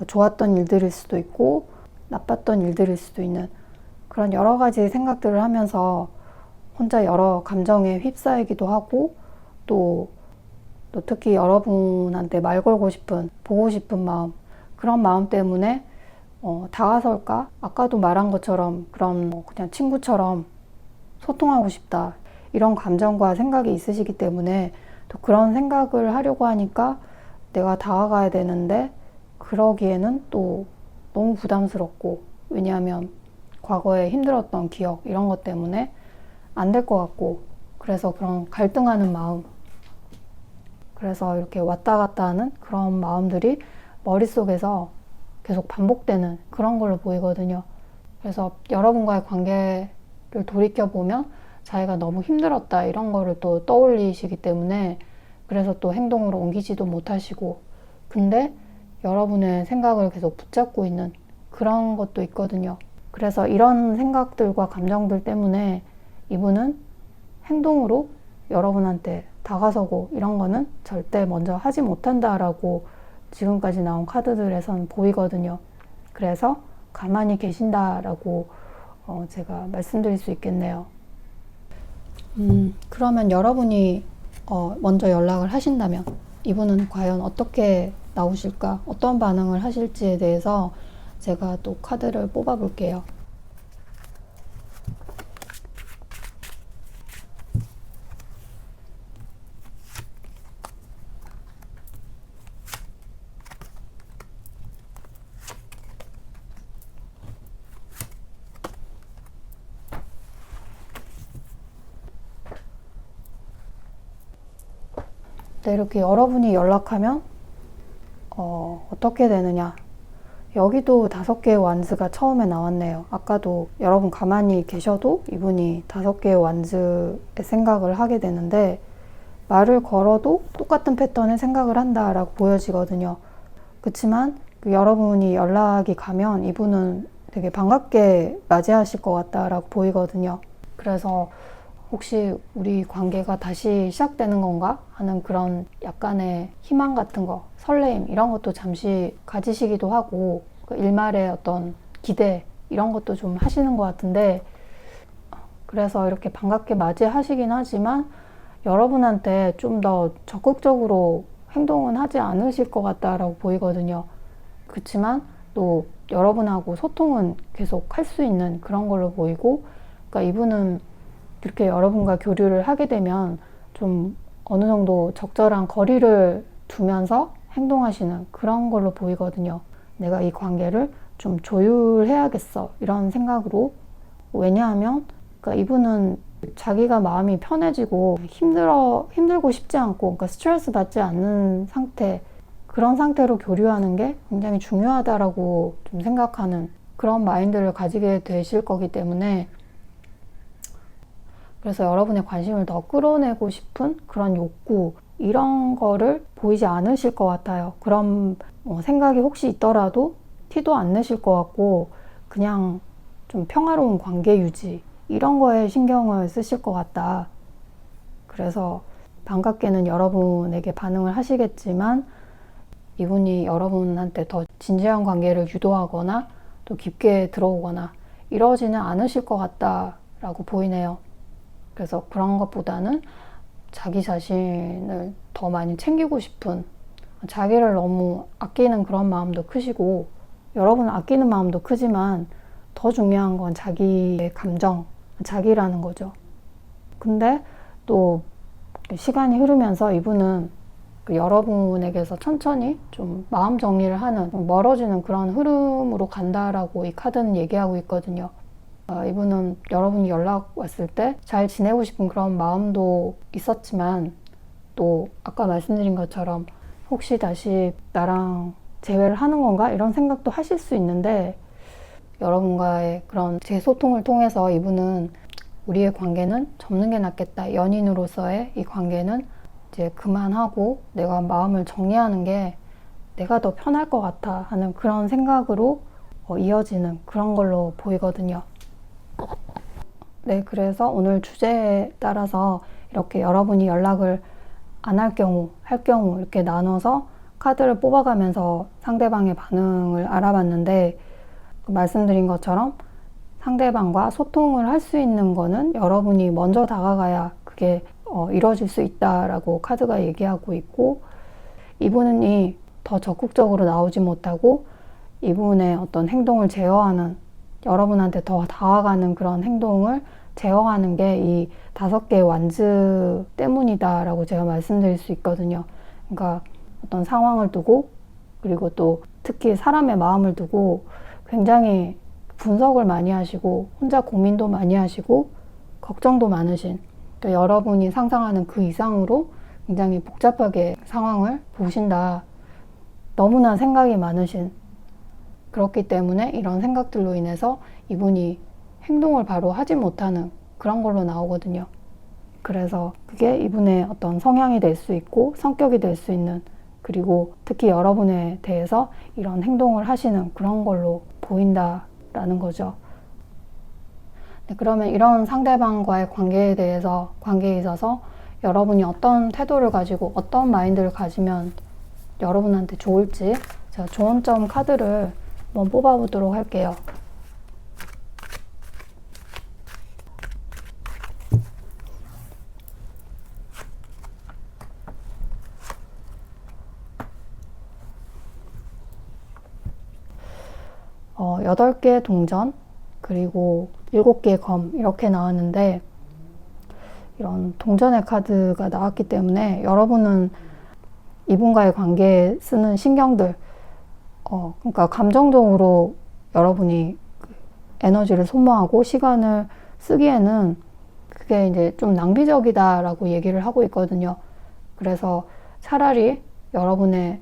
좋았던 일들일 수도 있고 나빴던 일들일 수도 있는 그런 여러 가지 생각들을 하면서 혼자 여러 감정에 휩싸이기도 하고, 또 특히 여러분한테 말 걸고 싶은, 보고 싶은 마음, 그런 마음 때문에 다가설까? 아까도 말한 것처럼 그런 그냥 친구처럼 소통하고 싶다, 이런 감정과 생각이 있으시기 때문에 또 그런 생각을 하려고 하니까 내가 다가가야 되는데 그러기에는 또 너무 부담스럽고, 왜냐하면 과거에 힘들었던 기억 이런 것 때문에 안 될 것 같고, 그래서 그런 갈등하는 마음, 그래서 이렇게 왔다 갔다 하는 그런 마음들이 머릿속에서 계속 반복되는 그런 걸로 보이거든요. 그래서 여러분과의 관계를 돌이켜보면 자기가 너무 힘들었다 이런 거를 또 떠올리시기 때문에, 그래서 또 행동으로 옮기지도 못하시고, 근데 여러분의 생각을 계속 붙잡고 있는 그런 것도 있거든요. 그래서 이런 생각들과 감정들 때문에 이분은 행동으로 여러분한테 다가서고 이런 거는 절대 먼저 하지 못한다라고 지금까지 나온 카드들에선 보이거든요. 그래서 가만히 계신다라고 제가 말씀드릴 수 있겠네요. 그러면 여러분이 먼저 연락을 하신다면 이분은 과연 어떻게 나오실까? 어떤 반응을 하실지에 대해서 제가 또 카드를 뽑아 볼게요. 네, 이렇게 여러분이 연락하면 어떻게 되느냐. 여기도 5개의 완즈가 처음에 나왔네요. 아까도 여러분 가만히 계셔도 이분이 5개의 완즈의 생각을 하게 되는데, 말을 걸어도 똑같은 패턴의 생각을 한다라고 보여지거든요. 그렇지만 여러분이 연락이 가면 이분은 되게 반갑게 맞이하실 것 같다라고 보이거든요. 그래서 혹시 우리 관계가 다시 시작되는 건가 하는 그런 약간의 희망 같은 거, 설레임 이런 것도 잠시 가지시기도 하고, 그 일말의 어떤 기대 이런 것도 좀 하시는 것 같은데, 그래서 이렇게 반갑게 맞이하시긴 하지만 여러분한테 좀 더 적극적으로 행동은 하지 않으실 것 같다라고 보이거든요. 그렇지만 또 여러분하고 소통은 계속 할 수 있는 그런 걸로 보이고, 그러니까 이분은 이렇게 여러분과 교류를 하게 되면 좀 어느 정도 적절한 거리를 두면서 행동하시는 그런 걸로 보이거든요. 내가 이 관계를 좀 조율해야겠어 이런 생각으로. 왜냐하면 그러니까 이분은 자기가 마음이 편해지고 힘들고 싶지 않고, 그러니까 스트레스 받지 않는 상태, 그런 상태로 교류하는 게 굉장히 중요하다라고 좀 생각하는 그런 마인드를 가지게 되실 거기 때문에, 그래서 여러분의 관심을 더 끌어내고 싶은 그런 욕구 이런 거를 보이지 않으실 것 같아요. 그런 생각이 혹시 있더라도 티도 안 내실 것 같고, 그냥 좀 평화로운 관계 유지 이런 거에 신경을 쓰실 것 같다. 그래서 반갑게는 여러분에게 반응을 하시겠지만 이분이 여러분한테 더 진지한 관계를 유도하거나 또 깊게 들어오거나 이러지는 않으실 것 같다라고 보이네요. 그래서 그런 것보다는 자기 자신을 더 많이 챙기고 싶은, 자기를 너무 아끼는 그런 마음도 크시고, 여러분을 아끼는 마음도 크지만 더 중요한 건 자기의 감정, 자기라는 거죠. 근데 또 시간이 흐르면서 이분은 여러분에게서 천천히 좀 마음 정리를 하는, 멀어지는 그런 흐름으로 간다라고 이 카드는 얘기하고 있거든요. 이분은 여러분이 연락 왔을 때 잘 지내고 싶은 그런 마음도 있었지만, 또 아까 말씀드린 것처럼 혹시 다시 나랑 재회를 하는 건가? 이런 생각도 하실 수 있는데, 여러분과의 그런 재소통을 통해서 이분은 우리의 관계는 접는 게 낫겠다. 연인으로서의 이 관계는 이제 그만하고 내가 마음을 정리하는 게 내가 더 편할 것 같아 하는 그런 생각으로 이어지는 그런 걸로 보이거든요. 네, 그래서 오늘 주제에 따라서 이렇게 여러분이 연락을 안 할 경우, 할 경우 이렇게 나눠서 카드를 뽑아가면서 상대방의 반응을 알아봤는데, 말씀드린 것처럼 상대방과 소통을 할 수 있는 거는 여러분이 먼저 다가가야 그게 이루어질 수 있다라고 카드가 얘기하고 있고, 이분이 더 적극적으로 나오지 못하고 이분의 어떤 행동을 제어하는, 여러분한테 더 다가가는 그런 행동을 제어하는 게 이 5개의 완즈 때문이다라고 제가 말씀드릴 수 있거든요. 그러니까 어떤 상황을 두고, 그리고 또 특히 사람의 마음을 두고 굉장히 분석을 많이 하시고 혼자 고민도 많이 하시고 걱정도 많으신, 그러니까 여러분이 상상하는 그 이상으로 굉장히 복잡하게 상황을 보신다. 너무나 생각이 많으신, 그렇기 때문에 이런 생각들로 인해서 이분이 행동을 바로 하지 못하는 그런 걸로 나오거든요. 그래서 그게 이분의 어떤 성향이 될 수 있고 성격이 될 수 있는, 그리고 특히 여러분에 대해서 이런 행동을 하시는 그런 걸로 보인다라는 거죠. 네, 그러면 이런 상대방과의 관계에 대해서, 관계에 있어서 여러분이 어떤 태도를 가지고 어떤 마인드를 가지면 여러분한테 좋을지 제가 좋은 점 카드를 한번 뽑아보도록 할게요. 어, 8개의 동전, 그리고 7개의 검 이렇게 나왔는데, 이런 동전의 카드가 나왔기 때문에 여러분은 이분과의 관계에 쓰는 신경들, 그러니까 감정적으로 여러분이 에너지를 소모하고 시간을 쓰기에는 그게 이제 좀 낭비적이다라고 얘기를 하고 있거든요. 그래서 차라리 여러분의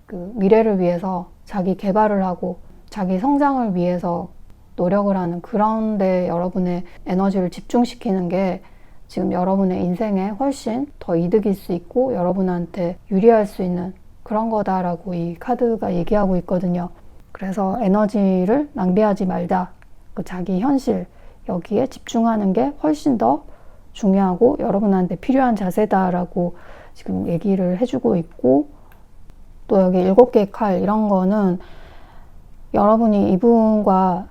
그 미래를 위해서 자기 개발을 하고 자기 성장을 위해서 노력을 하는, 그런데 여러분의 에너지를 집중시키는 게 지금 여러분의 인생에 훨씬 더 이득일 수 있고 여러분한테 유리할 수 있는 그런 거다라고 이 카드가 얘기하고 있거든요. 그래서 에너지를 낭비하지 말자. 그 자기 현실, 여기에 집중하는 게 훨씬 더 중요하고 여러분한테 필요한 자세다라고 지금 얘기를 해주고 있고, 또 여기 7개의 칼 이런 거는 여러분이 이분과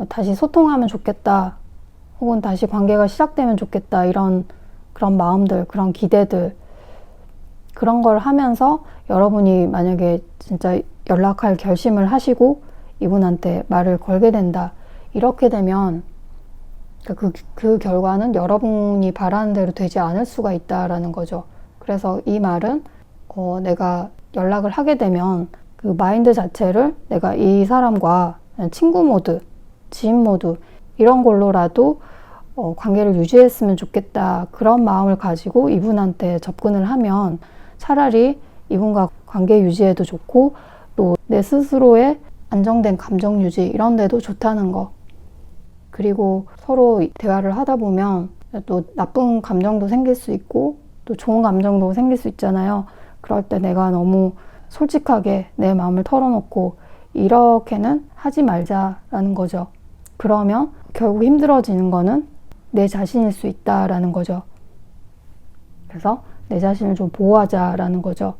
다시 소통하면 좋겠다, 혹은 다시 관계가 시작되면 좋겠다, 이런 그런 마음들, 그런 기대들, 그런 걸 하면서 여러분이 만약에 진짜 연락할 결심을 하시고 이분한테 말을 걸게 된다, 이렇게 되면 그 결과는 여러분이 바라는 대로 되지 않을 수가 있다라는 거죠. 그래서 이 말은 내가 연락을 하게 되면 그 마인드 자체를 내가 이 사람과 친구 모드, 지인 모드 이런 걸로라도 관계를 유지했으면 좋겠다, 그런 마음을 가지고 이분한테 접근을 하면 차라리 이분과 관계 유지에도 좋고 또 내 스스로의 안정된 감정 유지 이런 데도 좋다는 거. 그리고 서로 대화를 하다 보면 또 나쁜 감정도 생길 수 있고 또 좋은 감정도 생길 수 있잖아요. 그럴 때 내가 너무 솔직하게 내 마음을 털어놓고 이렇게는 하지 말자라는 거죠. 그러면 결국 힘들어지는 거는 내 자신일 수 있다라는 거죠. 그래서 내 자신을 좀 보호하자라는 거죠.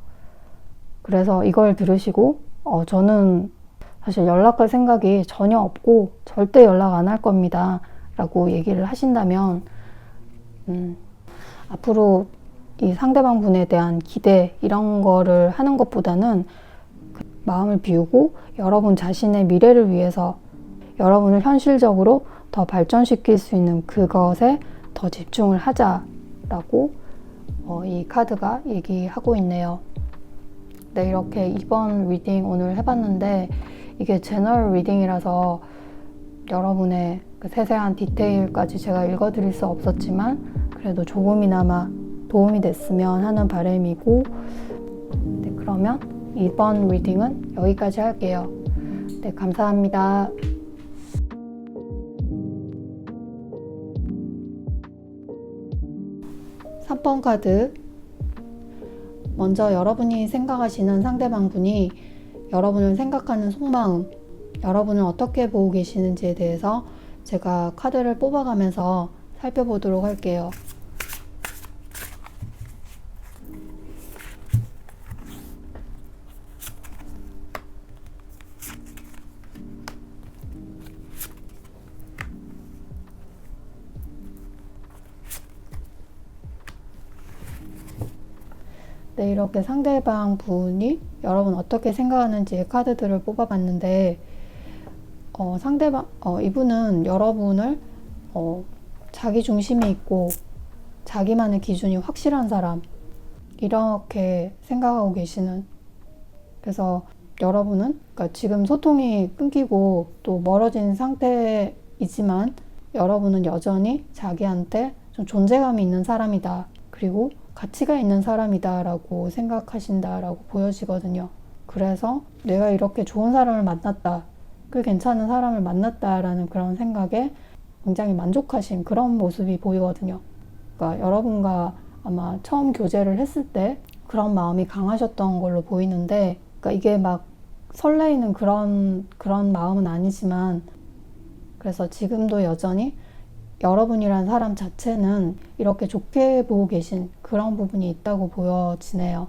그래서 이걸 들으시고 저는 사실 연락할 생각이 전혀 없고 절대 연락 안 할 겁니다 라고 얘기를 하신다면 앞으로 이 상대방 분에 대한 기대 이런 거를 하는 것보다는 마음을 비우고 여러분 자신의 미래를 위해서 여러분을 현실적으로 더 발전시킬 수 있는 그것에 더 집중을 하자라고 이 카드가 얘기하고 있네요. 네, 이렇게 2번 리딩 오늘 해봤는데 이게 제너럴 리딩이라서 여러분의 그 세세한 디테일까지 제가 읽어드릴 수 없었지만 그래도 조금이나마 도움이 됐으면 하는 바람이고, 네, 그러면 2번 리딩은 여기까지 할게요. 네, 감사합니다. 3번 카드. 먼저 여러분이 생각하시는 상대방 분이 여러분을 생각하는 속마음, 여러분을 어떻게 보고 계시는지에 대해서 제가 카드를 뽑아가면서 살펴보도록 할게요. 네, 이렇게 상대방 분이 여러분 어떻게 생각하는지의 카드들을 뽑아봤는데, 이분은 여러분을, 자기 중심이 있고, 자기만의 기준이 확실한 사람, 이렇게 생각하고 계시는, 그래서 여러분은, 그러니까 지금 소통이 끊기고 또 멀어진 상태이지만, 여러분은 여전히 자기한테 좀 존재감이 있는 사람이다. 그리고 가치가 있는 사람이다 라고 생각하신다 라고 보여지거든요. 그래서 내가 이렇게 좋은 사람을 만났다, 그 괜찮은 사람을 만났다 라는 그런 생각에 굉장히 만족하신 그런 모습이 보이거든요. 그러니까 여러분과 아마 처음 교제를 했을 때 그런 마음이 강하셨던 걸로 보이는데, 그러니까 이게 막 설레이는 그런 마음은 아니지만, 그래서 지금도 여전히 여러분이란 사람 자체는 이렇게 좋게 보고 계신 그런 부분이 있다고 보여지네요.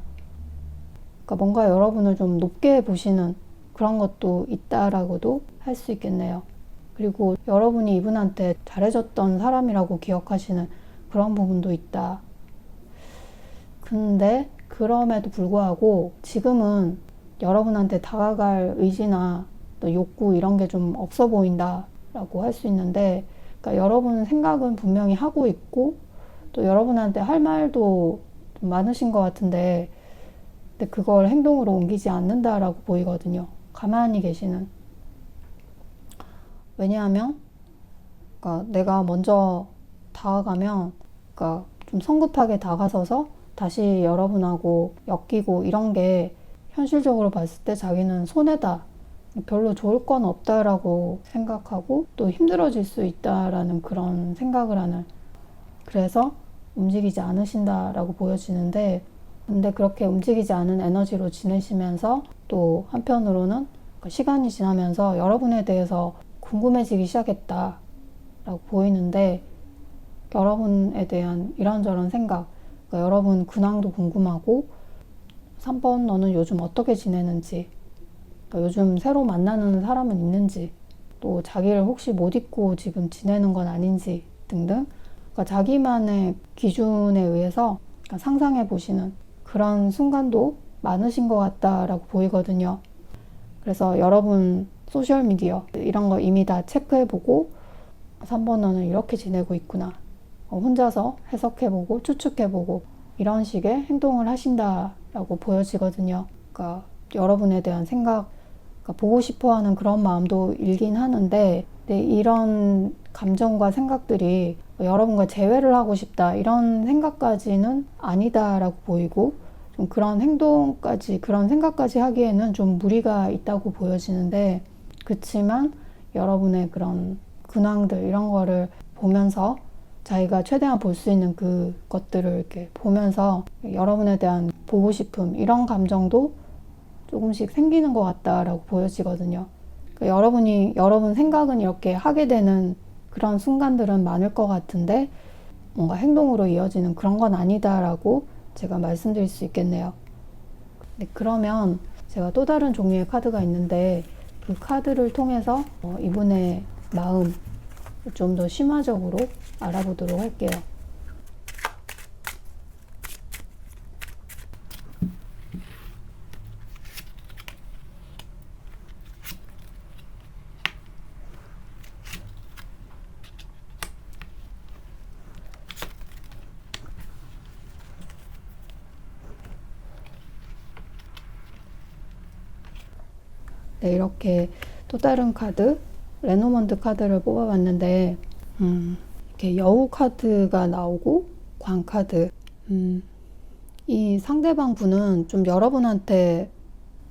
그러니까 뭔가 여러분을 좀 높게 보시는 그런 것도 있다라고도 할 수 있겠네요. 그리고 여러분이 이분한테 잘해줬던 사람이라고 기억하시는 그런 부분도 있다. 근데 그럼에도 불구하고 지금은 여러분한테 다가갈 의지나 또 욕구 이런 게 좀 없어 보인다라고 할 수 있는데, 그러니까 여러분 생각은 분명히 하고 있고 또 여러분한테 할 말도 좀 많으신 것 같은데, 근데 그걸 행동으로 옮기지 않는다라고 보이거든요. 가만히 계시는. 왜냐하면 그러니까 내가 먼저 다가가면, 그러니까 좀 성급하게 다가서서 다시 여러분하고 엮이고 이런 게 현실적으로 봤을 때 자기는 손해다, 별로 좋을 건 없다라고 생각하고 또 힘들어질 수 있다라는 그런 생각을 하는, 그래서 움직이지 않으신다라고 보여지는데, 근데 그렇게 움직이지 않은 에너지로 지내시면서 또 한편으로는 시간이 지나면서 여러분에 대해서 궁금해지기 시작했다라고 보이는데, 여러분에 대한 이런저런 생각, 그러니까 여러분 근황도 궁금하고, 3번 너는 요즘 어떻게 지내는지, 그러니까 요즘 새로 만나는 사람은 있는지, 또 자기를 혹시 못 잊고 지금 지내는 건 아닌지 등등, 그러니까 자기만의 기준에 의해서 상상해 보시는 그런 순간도 많으신 것 같다라고 보이거든요. 그래서 여러분 소셜미디어 이런 거 이미 다 체크해보고 3번 너는 이렇게 지내고 있구나, 혼자서 해석해보고 추측해보고 이런 식의 행동을 하신다라고 보여지거든요. 그러니까 여러분에 대한 생각, 그러니까 보고 싶어하는 그런 마음도 일긴 하는데, 근데 이런 감정과 생각들이 여러분과 재회를 하고 싶다 이런 생각까지는 아니다라고 보이고, 좀 그런 행동까지 그런 생각까지 하기에는 좀 무리가 있다고 보여지는데, 그치만 여러분의 그런 근황들 이런 거를 보면서 자기가 최대한 볼 수 있는 그 것들을 이렇게 보면서 여러분에 대한 보고 싶음 이런 감정도 조금씩 생기는 것 같다라고 보여지거든요. 그러니까 여러분 생각은 이렇게 하게 되는 그런 순간들은 많을 것 같은데, 뭔가 행동으로 이어지는 그런 건 아니다라고 제가 말씀드릴 수 있겠네요. 네, 그러면 제가 또 다른 종류의 카드가 있는데, 그 카드를 통해서 이분의 마음 좀 더 심화적으로 알아보도록 할게요. 네, 이렇게 또 다른 카드, 레노먼드 카드를 뽑아봤는데, 이렇게 여우 카드가 나오고, 광 카드. 이 상대방 분은 좀 여러분한테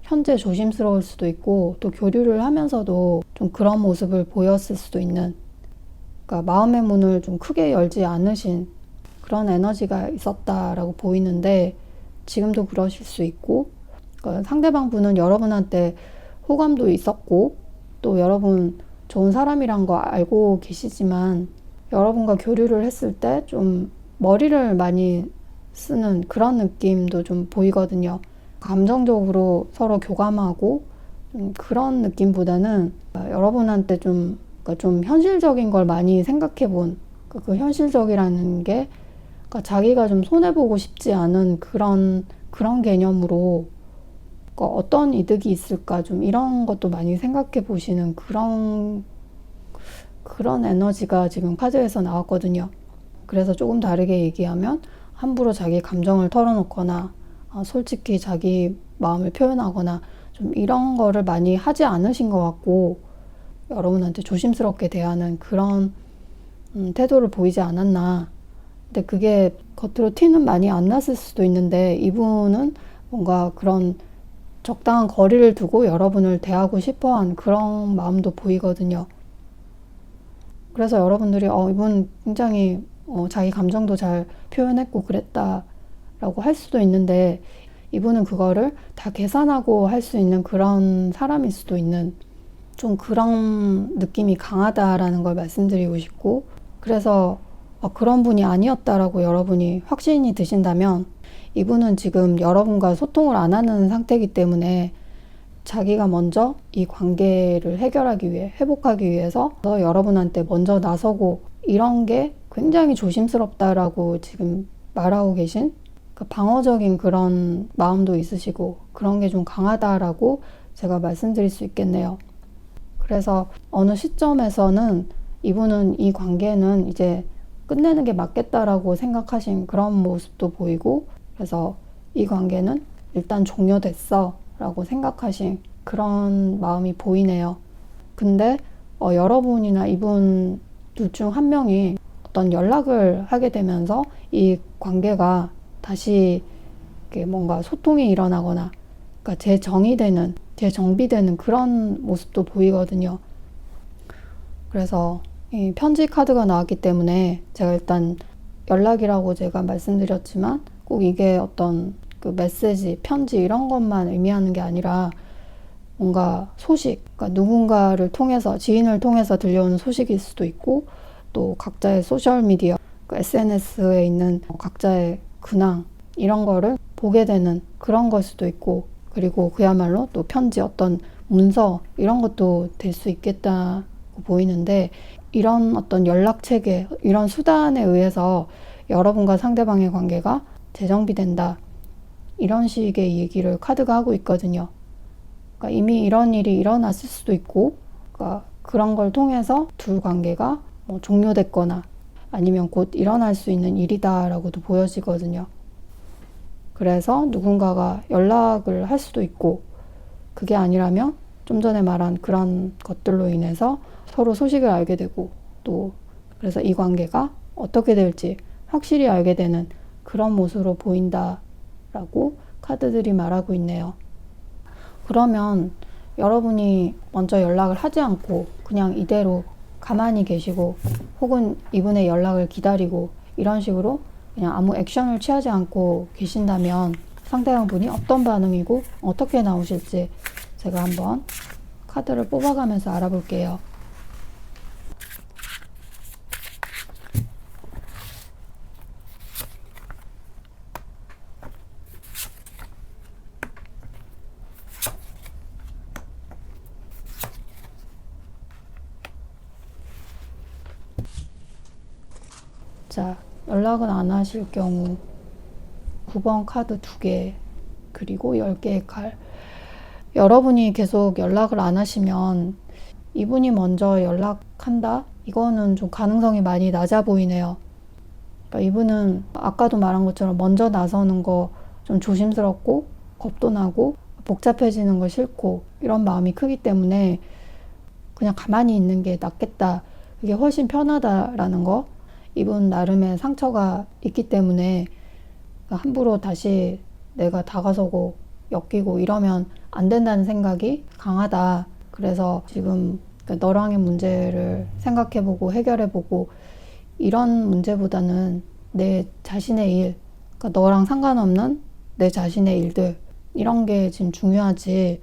현재 조심스러울 수도 있고, 또 교류를 하면서도 좀 그런 모습을 보였을 수도 있는, 그러니까 마음의 문을 좀 크게 열지 않으신 그런 에너지가 있었다라고 보이는데, 지금도 그러실 수 있고, 그러니까 상대방 분은 여러분한테 호감도 있었고, 또 여러분 좋은 사람이란 거 알고 계시지만, 여러분과 교류를 했을 때 좀 머리를 많이 쓰는 그런 느낌도 좀 보이거든요. 감정적으로 서로 교감하고 그런 느낌보다는 여러분한테 그러니까 좀 현실적인 걸 많이 생각해 본, 그 현실적이라는 게 그러니까 자기가 좀 손해보고 싶지 않은 그런 개념으로 그러니까 어떤 이득이 있을까 좀 이런 것도 많이 생각해 보시는 그런 에너지가 지금 카드에서 나왔거든요. 그래서 조금 다르게 얘기하면 함부로 자기 감정을 털어놓거나 솔직히 자기 마음을 표현하거나 좀 이런 거를 많이 하지 않으신 것 같고, 여러분한테 조심스럽게 대하는 그런 태도를 보이지 않았나. 근데 그게 겉으로 티는 많이 안 났을 수도 있는데, 이분은 뭔가 그런 적당한 거리를 두고 여러분을 대하고 싶어한 그런 마음도 보이거든요. 그래서 여러분들이 이분 굉장히 자기 감정도 잘 표현했고 그랬다라고 할 수도 있는데, 이분은 그거를 다 계산하고 할 수 있는 그런 사람일 수도 있는 좀 그런 느낌이 강하다라는 걸 말씀드리고 싶고, 그래서 그런 분이 아니었다라고 여러분이 확신이 드신다면, 이분은 지금 여러분과 소통을 안 하는 상태이기 때문에 자기가 먼저 이 관계를 해결하기 위해, 회복하기 위해서 여러분한테 먼저 나서고, 이런 게 굉장히 조심스럽다라고 지금 말하고 계신 그 방어적인 그런 마음도 있으시고, 그런 게 좀 강하다라고 제가 말씀드릴 수 있겠네요. 그래서 어느 시점에서는 이분은 이 관계는 이제 끝내는 게 맞겠다라고 생각하신 그런 모습도 보이고, 그래서 이 관계는 일단 종료됐어 라고 생각하신 그런 마음이 보이네요. 근데 여러분이나 이분 둘 중 한 명이 어떤 연락을 하게 되면서 이 관계가 다시 뭔가 소통이 일어나거나, 그러니까 재정비되는 그런 모습도 보이거든요. 그래서 이 편지 카드가 나왔기 때문에 제가 일단 연락이라고 제가 말씀드렸지만, 꼭 이게 어떤 그 메시지, 편지 이런 것만 의미하는 게 아니라 뭔가 소식, 그러니까 누군가를 통해서, 지인을 통해서 들려오는 소식일 수도 있고, 또 각자의 소셜미디어, 그 SNS에 있는 각자의 근황 이런 거를 보게 되는 그런 걸 수도 있고, 그리고 그야말로 또 편지, 어떤 문서 이런 것도 될 수 있겠다고 보이는데, 이런 어떤 연락 체계, 이런 수단에 의해서 여러분과 상대방의 관계가 재정비된다, 이런 식의 얘기를 카드가 하고 있거든요. 그러니까 이미 이런 일이 일어났을 수도 있고, 그러니까 그런 걸 통해서 둘 관계가 뭐 종료됐거나 아니면 곧 일어날 수 있는 일이다라고도 보여지거든요. 그래서 누군가가 연락을 할 수도 있고, 그게 아니라면 좀 전에 말한 그런 것들로 인해서 서로 소식을 알게 되고, 또 그래서 이 관계가 어떻게 될지 확실히 알게 되는 그런 모습으로 보인다라고 카드들이 말하고 있네요. 그러면 여러분이 먼저 연락을 하지 않고 그냥 이대로 가만히 계시고, 혹은 이분의 연락을 기다리고, 이런 식으로 그냥 아무 액션을 취하지 않고 계신다면 상대방 분이 어떤 반응이고 어떻게 나오실지 제가 한번 카드를 뽑아가면서 알아볼게요. 자, 연락은 안 하실 경우 9번 카드 2개, 그리고 10개의 칼. 여러분이 계속 연락을 안 하시면 이분이 먼저 연락한다? 이거는 좀 가능성이 많이 낮아 보이네요. 그러니까 이분은 아까도 말한 것처럼 먼저 나서는 거 좀 조심스럽고 겁도 나고 복잡해지는 거 싫고 이런 마음이 크기 때문에 그냥 가만히 있는 게 낫겠다. 그게 훨씬 편하다라는 거. 이분 나름의 상처가 있기 때문에 함부로 다시 내가 다가서고 엮이고 이러면 안 된다는 생각이 강하다. 그래서 지금 너랑의 문제를 생각해보고 해결해보고 이런 문제보다는 내 자신의 일, 그러니까 너랑 상관없는 내 자신의 일들 이런 게 지금 중요하지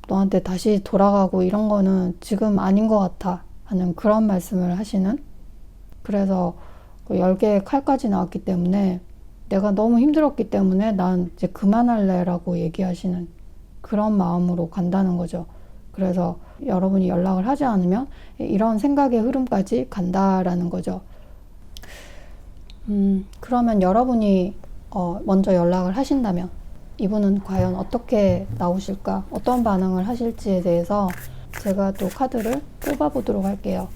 너한테 다시 돌아가고 이런 거는 지금 아닌 것 같아 하는 그런 말씀을 하시는. 그래서 10개의 칼까지 나왔기 때문에 내가 너무 힘들었기 때문에 난 이제 그만할래 라고 얘기하시는 그런 마음으로 간다는 거죠. 그래서 여러분이 연락을 하지 않으면 이런 생각의 흐름까지 간다라는 거죠. 그러면 여러분이 먼저 연락을 하신다면 이분은 과연 어떻게 나오실까? 어떤 반응을 하실지에 대해서 제가 또 카드를 뽑아보도록 할게요.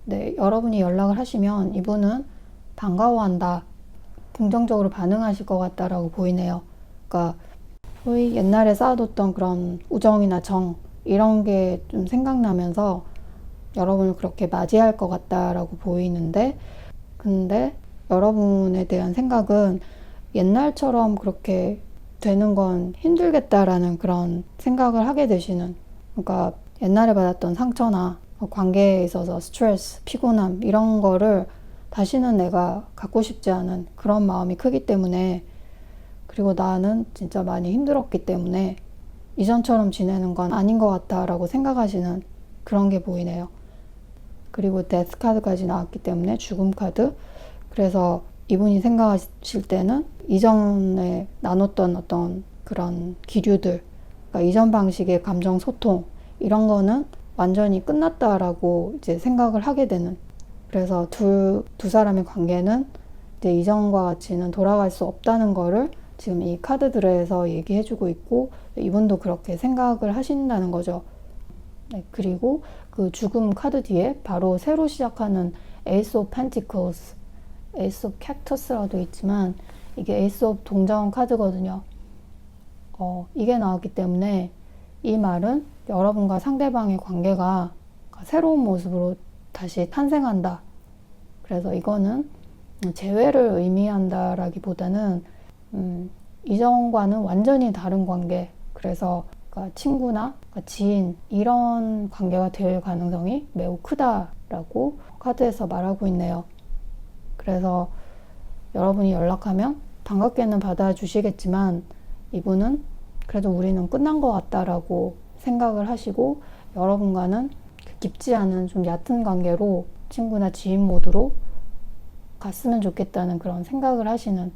네, 여러분이 연락을 하시면 이분은 반가워한다, 긍정적으로 반응하실 것 같다라고 보이네요. 그러니까 소위 옛날에 쌓아뒀던 그런 우정이나 정 이런 게 좀 생각나면서 여러분을 그렇게 맞이할 것 같다라고 보이는데, 근데 여러분에 대한 생각은 옛날처럼 그렇게 되는 건 힘들겠다라는 그런 생각을 하게 되시는, 그러니까 옛날에 받았던 상처나 관계에 있어서 스트레스, 피곤함 이런 거를 다시는 내가 갖고 싶지 않은 그런 마음이 크기 때문에, 그리고 나는 진짜 많이 힘들었기 때문에 이전처럼 지내는 건 아닌 것 같다 라고 생각하시는 그런 게 보이네요. 그리고 데스 카드까지 나왔기 때문에 죽음 카드. 그래서 이분이 생각하실 때는 이전에 나눴던 어떤 그런 기류들, 그러니까 이전 방식의 감정 소통 이런 거는 완전히 끝났다라고 이제 생각을 하게 되는. 그래서 두 사람의 관계는 이제 이전과 같이는 돌아갈 수 없다는 거를 지금 이 카드들에서 얘기해주고 있고, 이분도 그렇게 생각을 하신다는 거죠. 네, 그리고 그 죽음 카드 뒤에 바로 새로 시작하는 에이스 오브 펜티클스, 에이스 오브 캡터스라도 있지만 이게 에이스 오브 동전 카드거든요. 이게 나왔기 때문에 이 말은 여러분과 상대방의 관계가 새로운 모습으로 다시 탄생한다. 그래서 이거는 재회를 의미한다라기보다는 이전과는 완전히 다른 관계. 그래서 그러니까 친구나 그러니까 지인 이런 관계가 될 가능성이 매우 크다라고 카드에서 말하고 있네요. 그래서 여러분이 연락하면 반갑게는 받아주시겠지만 이분은 그래도 우리는 끝난 것 같다라고 생각을 하시고 여러분과는 깊지 않은 좀 얕은 관계로 친구나 지인 모드로 갔으면 좋겠다는 그런 생각을 하시는,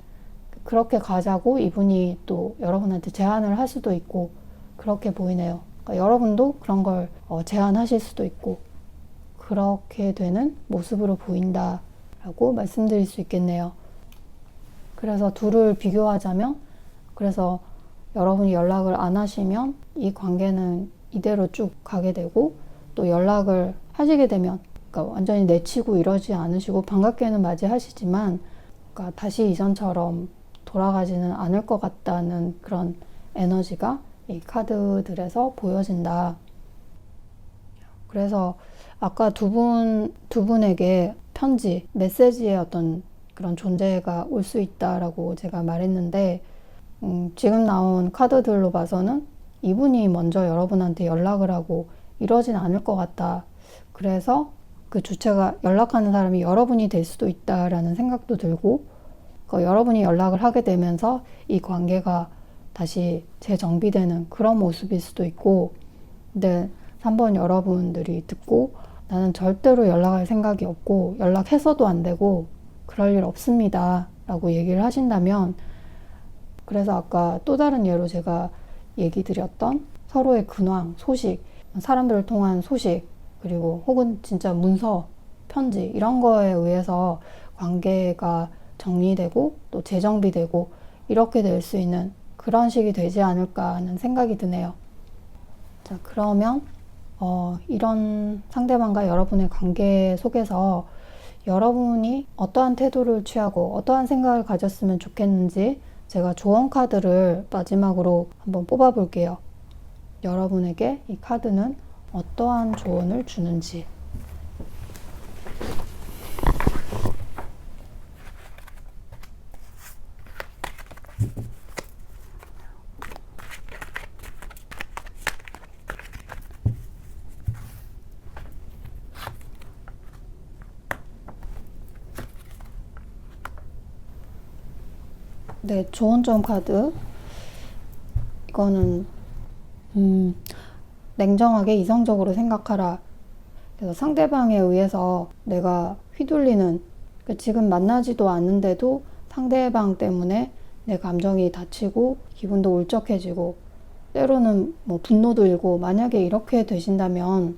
그렇게 가자고 이분이 또 여러분한테 제안을 할 수도 있고 그렇게 보이네요. 그러니까 여러분도 그런 걸 제안하실 수도 있고 그렇게 되는 모습으로 보인다라고 말씀드릴 수 있겠네요. 그래서 둘을 비교하자면, 그래서 여러분이 연락을 안 하시면 이 관계는 이대로 쭉 가게 되고, 또 연락을 하시게 되면 그러니까 완전히 내치고 이러지 않으시고 반갑게는 맞이하시지만 그러니까 다시 이전처럼 돌아가지는 않을 것 같다는 그런 에너지가 이 카드들에서 보여진다. 그래서 아까 두 분에게 편지, 메시지의 어떤 그런 존재가 올 수 있다라고 제가 말했는데, 지금 나온 카드들로 봐서는 이분이 먼저 여러분한테 연락을 하고 이러진 않을 것 같다. 그래서 그 주체가, 연락하는 사람이 여러분이 될 수도 있다라는 생각도 들고, 여러분이 연락을 하게 되면서 이 관계가 다시 재정비되는 그런 모습일 수도 있고, 근데 3번 여러분들이 듣고 나는 절대로 연락할 생각이 없고 연락해서도 안 되고 그럴 일 없습니다 라고 얘기를 하신다면, 그래서 아까 또 다른 예로 제가 얘기 드렸던 서로의 근황, 소식, 사람들을 통한 소식, 그리고 혹은 진짜 문서, 편지 이런 거에 의해서 관계가 정리되고 또 재정비되고 이렇게 될 수 있는 그런 식이 되지 않을까 하는 생각이 드네요. 자, 그러면 이런 상대방과 여러분의 관계 속에서 여러분이 어떠한 태도를 취하고 어떠한 생각을 가졌으면 좋겠는지 제가 조언 카드를 마지막으로 한번 뽑아 볼게요. 여러분에게 이 카드는 어떠한 조언을 주는지. 네, 조언 점 카드. 이거는 냉정하게 이성적으로 생각하라. 그래서 상대방에 의해서 내가 휘둘리는, 지금 만나지도 않는데도 상대방 때문에 내 감정이 다치고 기분도 울적해지고 때로는 뭐 분노도 일고, 만약에 이렇게 되신다면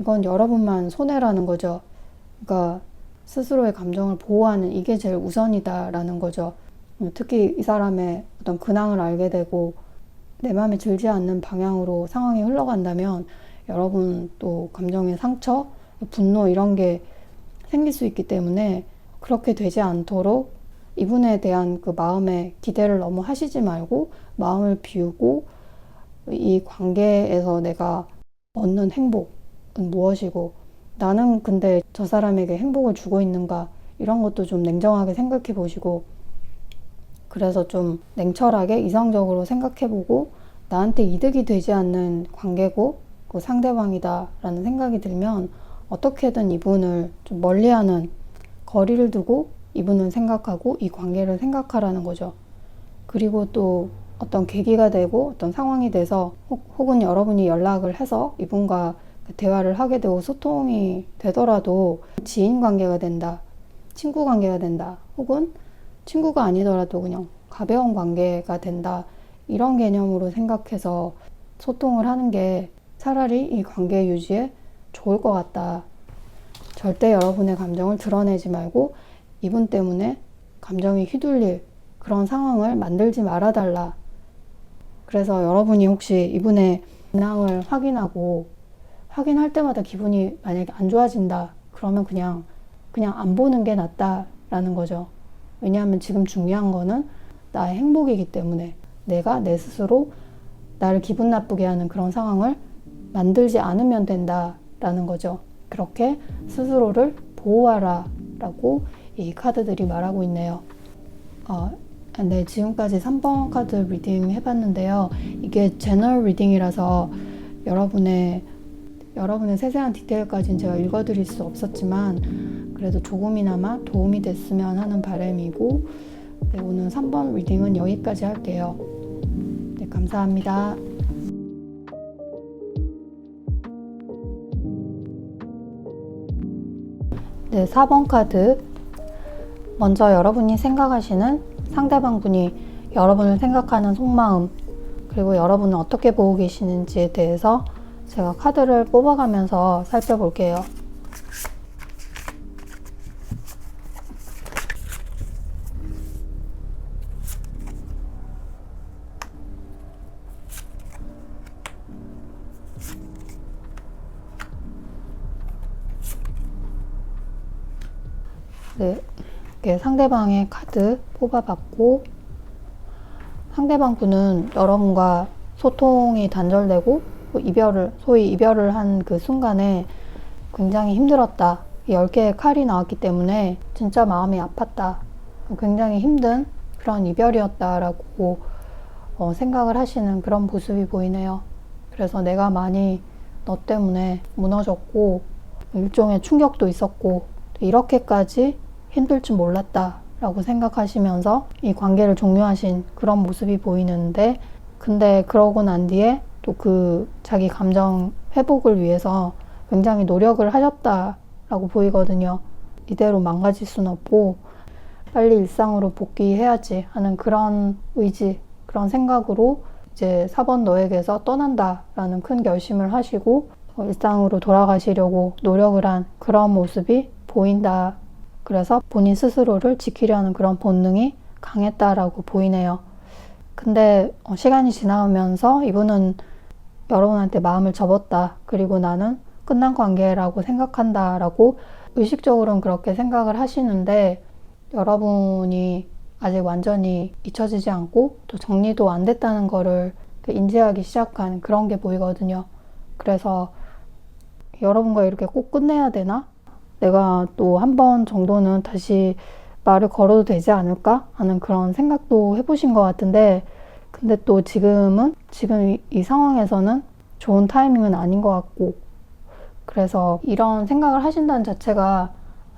이건 여러분만 손해라는 거죠. 그러니까 스스로의 감정을 보호하는 이게 제일 우선이다라는 거죠. 특히 이 사람의 어떤 근황을 알게 되고 내 마음에 들지 않는 방향으로 상황이 흘러간다면 여러분 또 감정의 상처, 분노 이런 게 생길 수 있기 때문에 그렇게 되지 않도록 이분에 대한 그 마음의 기대를 너무 하시지 말고 마음을 비우고 이 관계에서 내가 얻는 행복은 무엇이고 나는 근데 저 사람에게 행복을 주고 있는가 이런 것도 좀 냉정하게 생각해 보시고 그래서 좀 냉철하게 이성적으로 생각해보고 나한테 이득이 되지 않는 관계고 그 상대방이다 라는 생각이 들면 어떻게든 이분을 좀 멀리하는 거리를 두고 이분을 생각하고 이 관계를 생각하라는 거죠. 그리고 또 어떤 계기가 되고 어떤 상황이 돼서 혹은 여러분이 연락을 해서 이분과 대화를 하게 되고 소통이 되더라도 지인 관계가 된다, 친구 관계가 된다, 혹은 친구가 아니더라도 그냥 가벼운 관계가 된다 이런 개념으로 생각해서 소통을 하는 게 차라리 이 관계 유지에 좋을 것 같다. 절대 여러분의 감정을 드러내지 말고 이분 때문에 감정이 휘둘릴 그런 상황을 만들지 말아달라. 그래서 여러분이 혹시 이분의 근황을 확인할 때마다 기분이 만약에 안 좋아진다 그러면 그냥 안 보는 게 낫다라는 거죠. 왜냐하면 지금 중요한 거는 나의 행복이기 때문에 내가 내 스스로 나를 기분 나쁘게 하는 그런 상황을 만들지 않으면 된다라는 거죠. 그렇게 스스로를 보호하라 라고 이 카드들이 말하고 있네요. 네, 지금까지 3번 카드 리딩 해봤는데요. 이게 제너럴 리딩이라서 여러분의 세세한 디테일까지는 제가 읽어드릴 수 없었지만 그래도 조금이나마 도움이 됐으면 하는 바람이고 네, 오늘 3번 리딩은 여기까지 할게요. 네, 감사합니다. 네, 4번 카드. 먼저 여러분이 생각하시는 상대방 분이 여러분을 생각하는 속마음, 그리고 여러분은 어떻게 보고 계시는지에 대해서 제가 카드를 뽑아가면서 살펴볼게요. 네, 이렇게 상대방의 카드 뽑아봤고 상대방 분은 여러분과 소통이 단절되고 소위 이별을 한 그 순간에 굉장히 힘들었다. 10개의 칼이 나왔기 때문에 진짜 마음이 아팠다. 굉장히 힘든 그런 이별이었다라고 생각을 하시는 그런 모습이 보이네요. 그래서 내가 많이 너 때문에 무너졌고 일종의 충격도 있었고 이렇게까지 힘들 줄 몰랐다 라고 생각하시면서 이 관계를 종료하신 그런 모습이 보이는데 근데 그러고 난 뒤에 또 그 자기 감정 회복을 위해서 굉장히 노력을 하셨다라고 보이거든요. 이대로 망가질 순 없고 빨리 일상으로 복귀해야지 하는 그런 의지, 그런 생각으로 이제 4번 너에게서 떠난다라는 큰 결심을 하시고 일상으로 돌아가시려고 노력을 한 그런 모습이 보인다. 그래서 본인 스스로를 지키려는 그런 본능이 강했다라고 보이네요. 근데 시간이 지나면서 이분은 여러분한테 마음을 접었다. 그리고 나는 끝난 관계라고 생각한다라고 의식적으로는 그렇게 생각을 하시는데 여러분이 아직 완전히 잊혀지지 않고 또 정리도 안 됐다는 거를 인지하기 시작한 그런 게 보이거든요. 그래서 여러분과 이렇게 꼭 끝내야 되나? 내가 또 한 번 정도는 다시 말을 걸어도 되지 않을까? 하는 그런 생각도 해보신 것 같은데 근데 또 지금 이 상황에서는 좋은 타이밍은 아닌 것 같고 그래서 이런 생각을 하신다는 자체가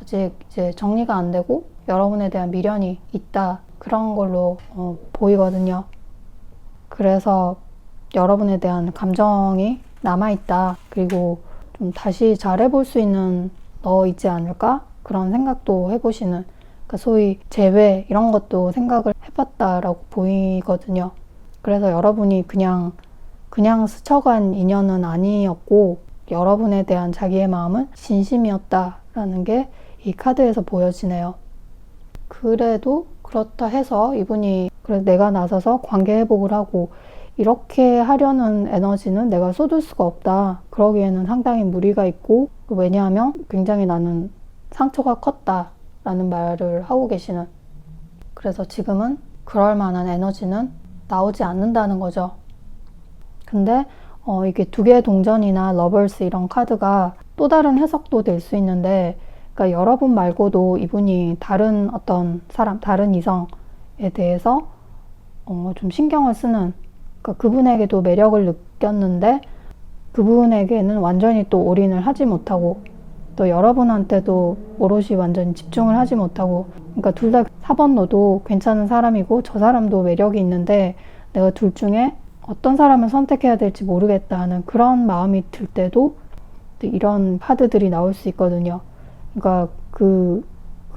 아직 이제 정리가 안 되고 여러분에 대한 미련이 있다 그런 걸로 보이거든요. 그래서 여러분에 대한 감정이 남아있다. 그리고 좀 다시 잘해볼 수 있는 너 있지 않을까? 그런 생각도 해보시는 그러니까 소위 재회 이런 것도 생각을 해봤다라고 보이거든요. 그래서 여러분이 그냥 스쳐간 인연은 아니었고 여러분에 대한 자기의 마음은 진심이었다라는 게 이 카드에서 보여지네요. 그래도 그렇다 해서 이분이 그래 내가 나서서 관계 회복을 하고 이렇게 하려는 에너지는 내가 쏟을 수가 없다. 그러기에는 상당히 무리가 있고 왜냐하면 굉장히 나는 상처가 컸다라는 말을 하고 계시는 그래서 지금은 그럴 만한 에너지는 나오지 않는다는 거죠. 근데 이게 두 개의 동전이나 러버스 이런 카드가 또 다른 해석도 될 수 있는데 그러니까 여러분 말고도 이분이 다른 어떤 사람, 다른 이성에 대해서 좀 신경을 쓰는 그러니까 그분에게도 매력을 느꼈는데 그분에게는 완전히 또 올인을 하지 못하고 또 여러분한테도 오롯이 완전히 집중을 하지 못하고 그러니까 둘 다 4번 너도 괜찮은 사람이고 저 사람도 매력이 있는데 내가 둘 중에 어떤 사람을 선택해야 될지 모르겠다 하는 그런 마음이 들 때도 이런 카드들이 나올 수 있거든요. 그러니까 그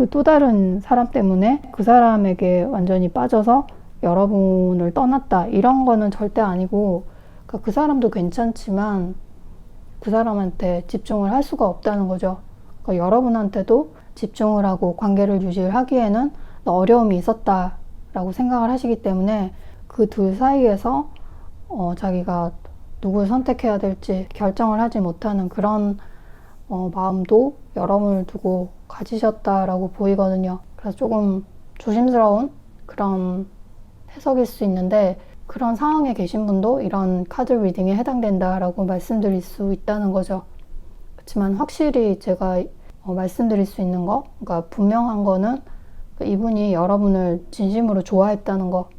또 다른 사람 때문에 그 사람에게 완전히 빠져서 여러분을 떠났다 이런 거는 절대 아니고 그러니까 그 사람도 괜찮지만 그 사람한테 집중을 할 수가 없다는 거죠. 그러니까 여러분한테도 집중을 하고 관계를 유지하기에는 어려움이 있었다라고 생각을 하시기 때문에 그 둘 사이에서 자기가 누굴 선택해야 될지 결정을 하지 못하는 그런 마음도 여러분을 두고 가지셨다라고 보이거든요. 그래서 조금 조심스러운 그런 해석일 수 있는데 그런 상황에 계신 분도 이런 카드 리딩에 해당된다라고 말씀드릴 수 있다는 거죠. 그렇지만 확실히 제가 말씀드릴 수 있는 거, 그러니까 분명한 거는 이분이 여러분을 진심으로 좋아했다는 거,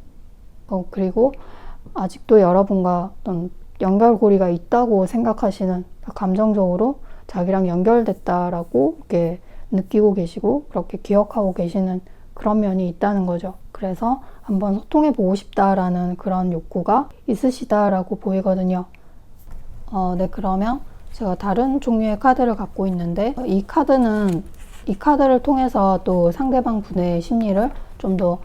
그리고 아직도 여러분과 어떤 연결고리가 있다고 생각하시는 감정적으로 자기랑 연결됐다라고 이렇게 느끼고 계시고 그렇게 기억하고 계시는 그런 면이 있다는 거죠. 그래서 한번 소통해 보고 싶다라는 그런 욕구가 있으시다라고 보이거든요. 네, 그러면 제가 다른 종류의 카드를 갖고 있는데 이 카드를 통해서 또 상대방 분의 심리를 좀 더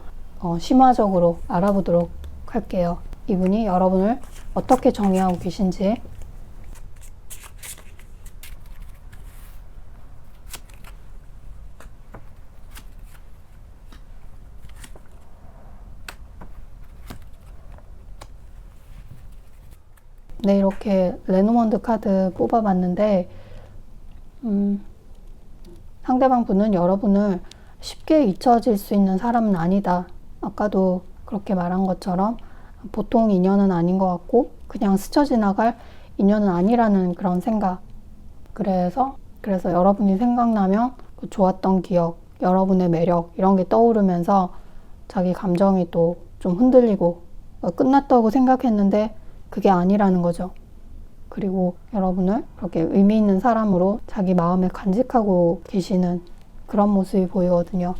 심화적으로 알아보도록 할게요. 이분이 여러분을 어떻게 정의하고 계신지. 네, 이렇게 레노먼드 카드 뽑아봤는데 상대방 분은 여러분을 쉽게 잊혀질 수 있는 사람은 아니다. 아까도 그렇게 말한 것처럼 보통 인연은 아닌 것 같고 그냥 스쳐 지나갈 인연은 아니라는 그런 생각. 그래서 여러분이 생각나면 그 좋았던 기억, 여러분의 매력 이런 게 떠오르면서 자기 감정이 또 좀 흔들리고 끝났다고 생각했는데 그게 아니라는 거죠. 그리고 여러분을 그렇게 의미 있는 사람으로 자기 마음에 간직하고 계시는 그런 모습이 보이거든요.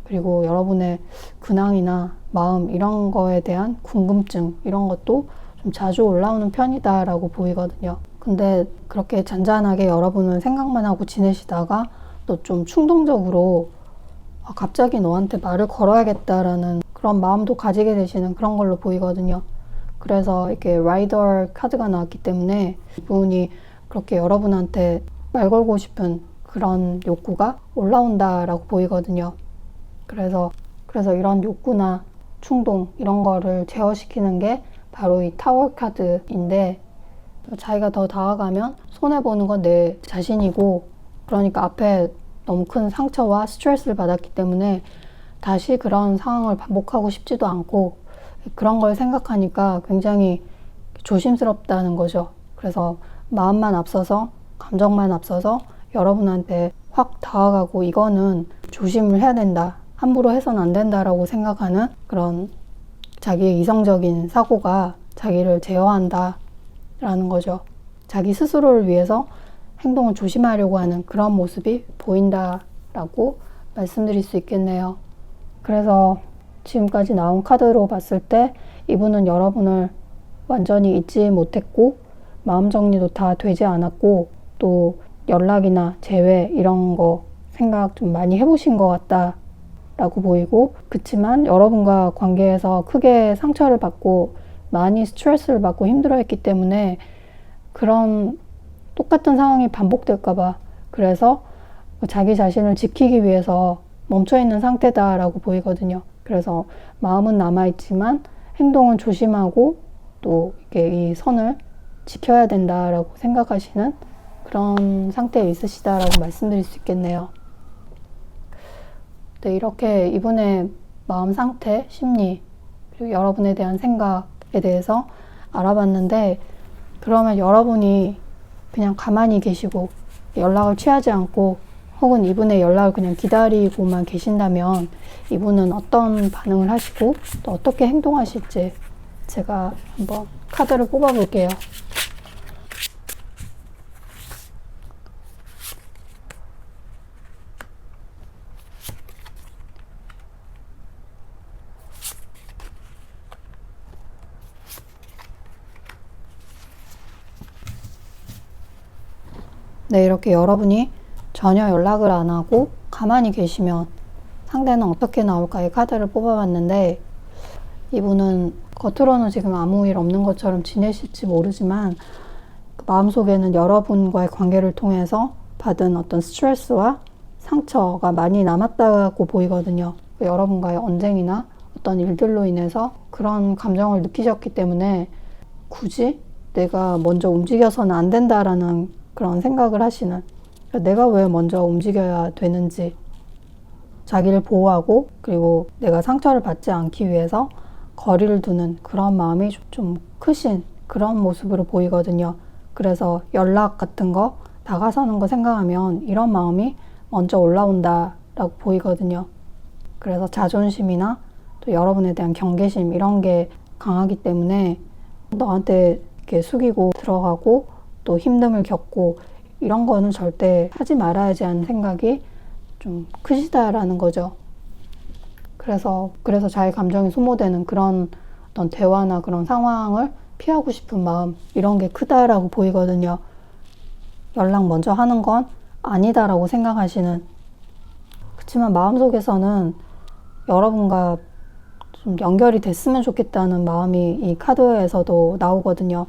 그리고 여러분의 근황이나 마음 이런 거에 대한 궁금증 이런 것도 좀 자주 올라오는 편이다라고 보이거든요. 근데 그렇게 잔잔하게 여러분은 생각만 하고 지내시다가 또 좀 충동적으로 갑자기 너한테 말을 걸어야겠다라는 그런 마음도 가지게 되시는 그런 걸로 보이거든요. 그래서 이렇게 라이더 카드가 나왔기 때문에 이분이 그렇게 여러분한테 말 걸고 싶은 그런 욕구가 올라온다라고 보이거든요. 그래서 이런 욕구나 충동 이런 거를 제어시키는 게 바로 이 타워 카드인데, 자기가 더 다가가면 손해보는 건 내 자신이고, 그러니까 앞에 너무 큰 상처와 스트레스를 받았기 때문에 다시 그런 상황을 반복하고 싶지도 않고, 그런 걸 생각하니까 굉장히 조심스럽다는 거죠. 그래서 마음만 앞서서, 감정만 앞서서 여러분한테 확 다가가고, 이거는 조심을 해야 된다, 함부로 해서는 안 된다라고 생각하는 그런 자기의 이성적인 사고가 자기를 제어한다 라는 거죠. 자기 스스로를 위해서 행동을 조심하려고 하는 그런 모습이 보인다라고 말씀드릴 수 있겠네요. 그래서 지금까지 나온 카드로 봤을 때 이분은 여러분을 완전히 잊지 못했고, 마음 정리도 다 되지 않았고, 또 연락이나 재회 이런 거 생각 좀 많이 해보신 것 같다 라고 보이고, 그치만 여러분과 관계에서 크게 상처를 받고 많이 스트레스를 받고 힘들어했기 때문에 그런 똑같은 상황이 반복될까봐, 그래서 자기 자신을 지키기 위해서 멈춰있는 상태다라고 보이거든요. 그래서 마음은 남아있지만 행동은 조심하고 또 이렇게 이 선을 지켜야 된다라고 생각하시는 그런 상태에 있으시다라고 말씀드릴 수 있겠네요. 네, 이렇게 이분의 마음 상태, 심리, 그리고 여러분에 대한 생각에 대해서 알아봤는데, 그러면 여러분이 그냥 가만히 계시고 연락을 취하지 않고, 혹은 이분의 연락을 그냥 기다리고만 계신다면 이분은 어떤 반응을 하시고 또 어떻게 행동하실지 제가 한번 카드를 뽑아 볼게요. 네, 이렇게 여러분이 전혀 연락을 안 하고 가만히 계시면 상대는 어떻게 나올까의 카드를 뽑아봤는데, 이분은 겉으로는 지금 아무 일 없는 것처럼 지내실지 모르지만 그 마음속에는 여러분과의 관계를 통해서 받은 어떤 스트레스와 상처가 많이 남았다고 보이거든요. 여러분과의 언쟁이나 어떤 일들로 인해서 그런 감정을 느끼셨기 때문에 굳이 내가 먼저 움직여서는 안 된다라는 그런 생각을 하시는, 내가 왜 먼저 움직여야 되는지, 자기를 보호하고 그리고 내가 상처를 받지 않기 위해서 거리를 두는 그런 마음이 좀 크신 그런 모습으로 보이거든요. 그래서 연락 같은 거, 다가서는 거 생각하면 이런 마음이 먼저 올라온다라고 보이거든요. 그래서 자존심이나 또 여러분에 대한 경계심 이런 게 강하기 때문에 너한테 이렇게 숙이고 들어가고 또 힘듦을 겪고 이런 거는 절대 하지 말아야지 하는 생각이 좀 크시다라는 거죠. 그래서 자기 감정이 소모되는 그런 어떤 대화나 그런 상황을 피하고 싶은 마음, 이런 게 크다라고 보이거든요. 연락 먼저 하는 건 아니다라고 생각하시는, 그렇지만 마음속에서는 여러분과 좀 연결이 됐으면 좋겠다는 마음이 이 카드에서도 나오거든요.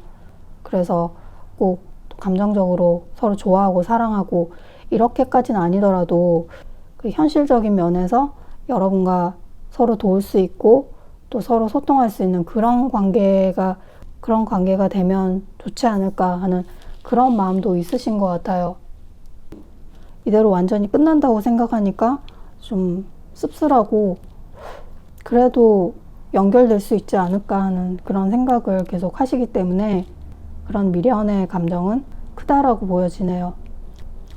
그래서 꼭 감정적으로 서로 좋아하고 사랑하고 이렇게까지는 아니더라도 그 현실적인 면에서 여러분과 서로 도울 수 있고 또 서로 소통할 수 있는 그런 관계가 되면 좋지 않을까 하는 그런 마음도 있으신 것 같아요. 이대로 완전히 끝난다고 생각하니까 좀 씁쓸하고, 그래도 연결될 수 있지 않을까 하는 그런 생각을 계속 하시기 때문에 그런 미련의 감정은 크다라고 보여지네요.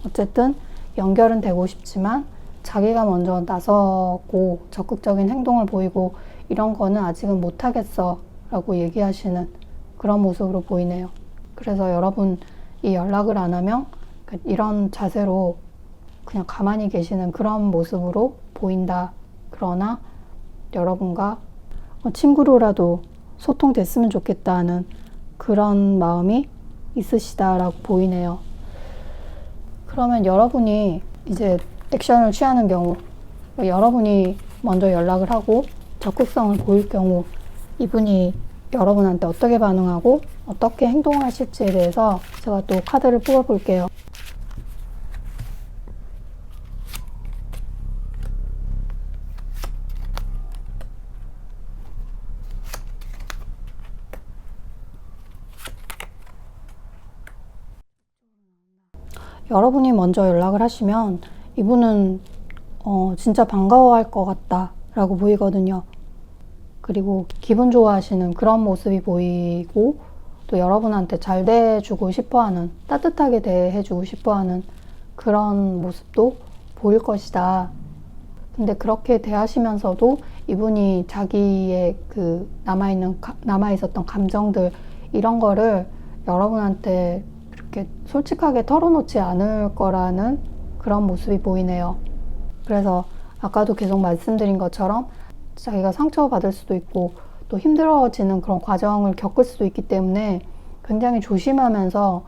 어쨌든 연결은 되고 싶지만 자기가 먼저 나서고 적극적인 행동을 보이고 이런 거는 아직은 못하겠어 라고 얘기하시는 그런 모습으로 보이네요. 그래서 여러분 이 연락을 안 하면 이런 자세로 그냥 가만히 계시는 그런 모습으로 보인다. 그러나 여러분과 친구로라도 소통됐으면 좋겠다는 그런 마음이 있으시다라고 보이네요. 그러면 여러분이 이제 액션을 취하는 경우, 여러분이 먼저 연락을 하고 적극성을 보일 경우 이분이 여러분한테 어떻게 반응하고 어떻게 행동하실지에 대해서 제가 또 카드를 뽑아 볼게요. 여러분이 먼저 연락을 하시면 이분은 진짜 반가워할 것 같다 라고 보이거든요. 그리고 기분 좋아하시는 그런 모습이 보이고, 또 여러분한테 잘 대해주고 싶어하는, 따뜻하게 대해주고 싶어하는 그런 모습도 보일 것이다. 근데 그렇게 대하시면서도 이분이 자기의 그 남아있었던 감정들, 이런 거를 여러분한테 그렇게 솔직하게 털어놓지 않을 거라는 그런 모습이 보이네요. 그래서 아까도 계속 말씀드린 것처럼 자기가 상처받을 수도 있고 또 힘들어지는 그런 과정을 겪을 수도 있기 때문에 굉장히 조심하면서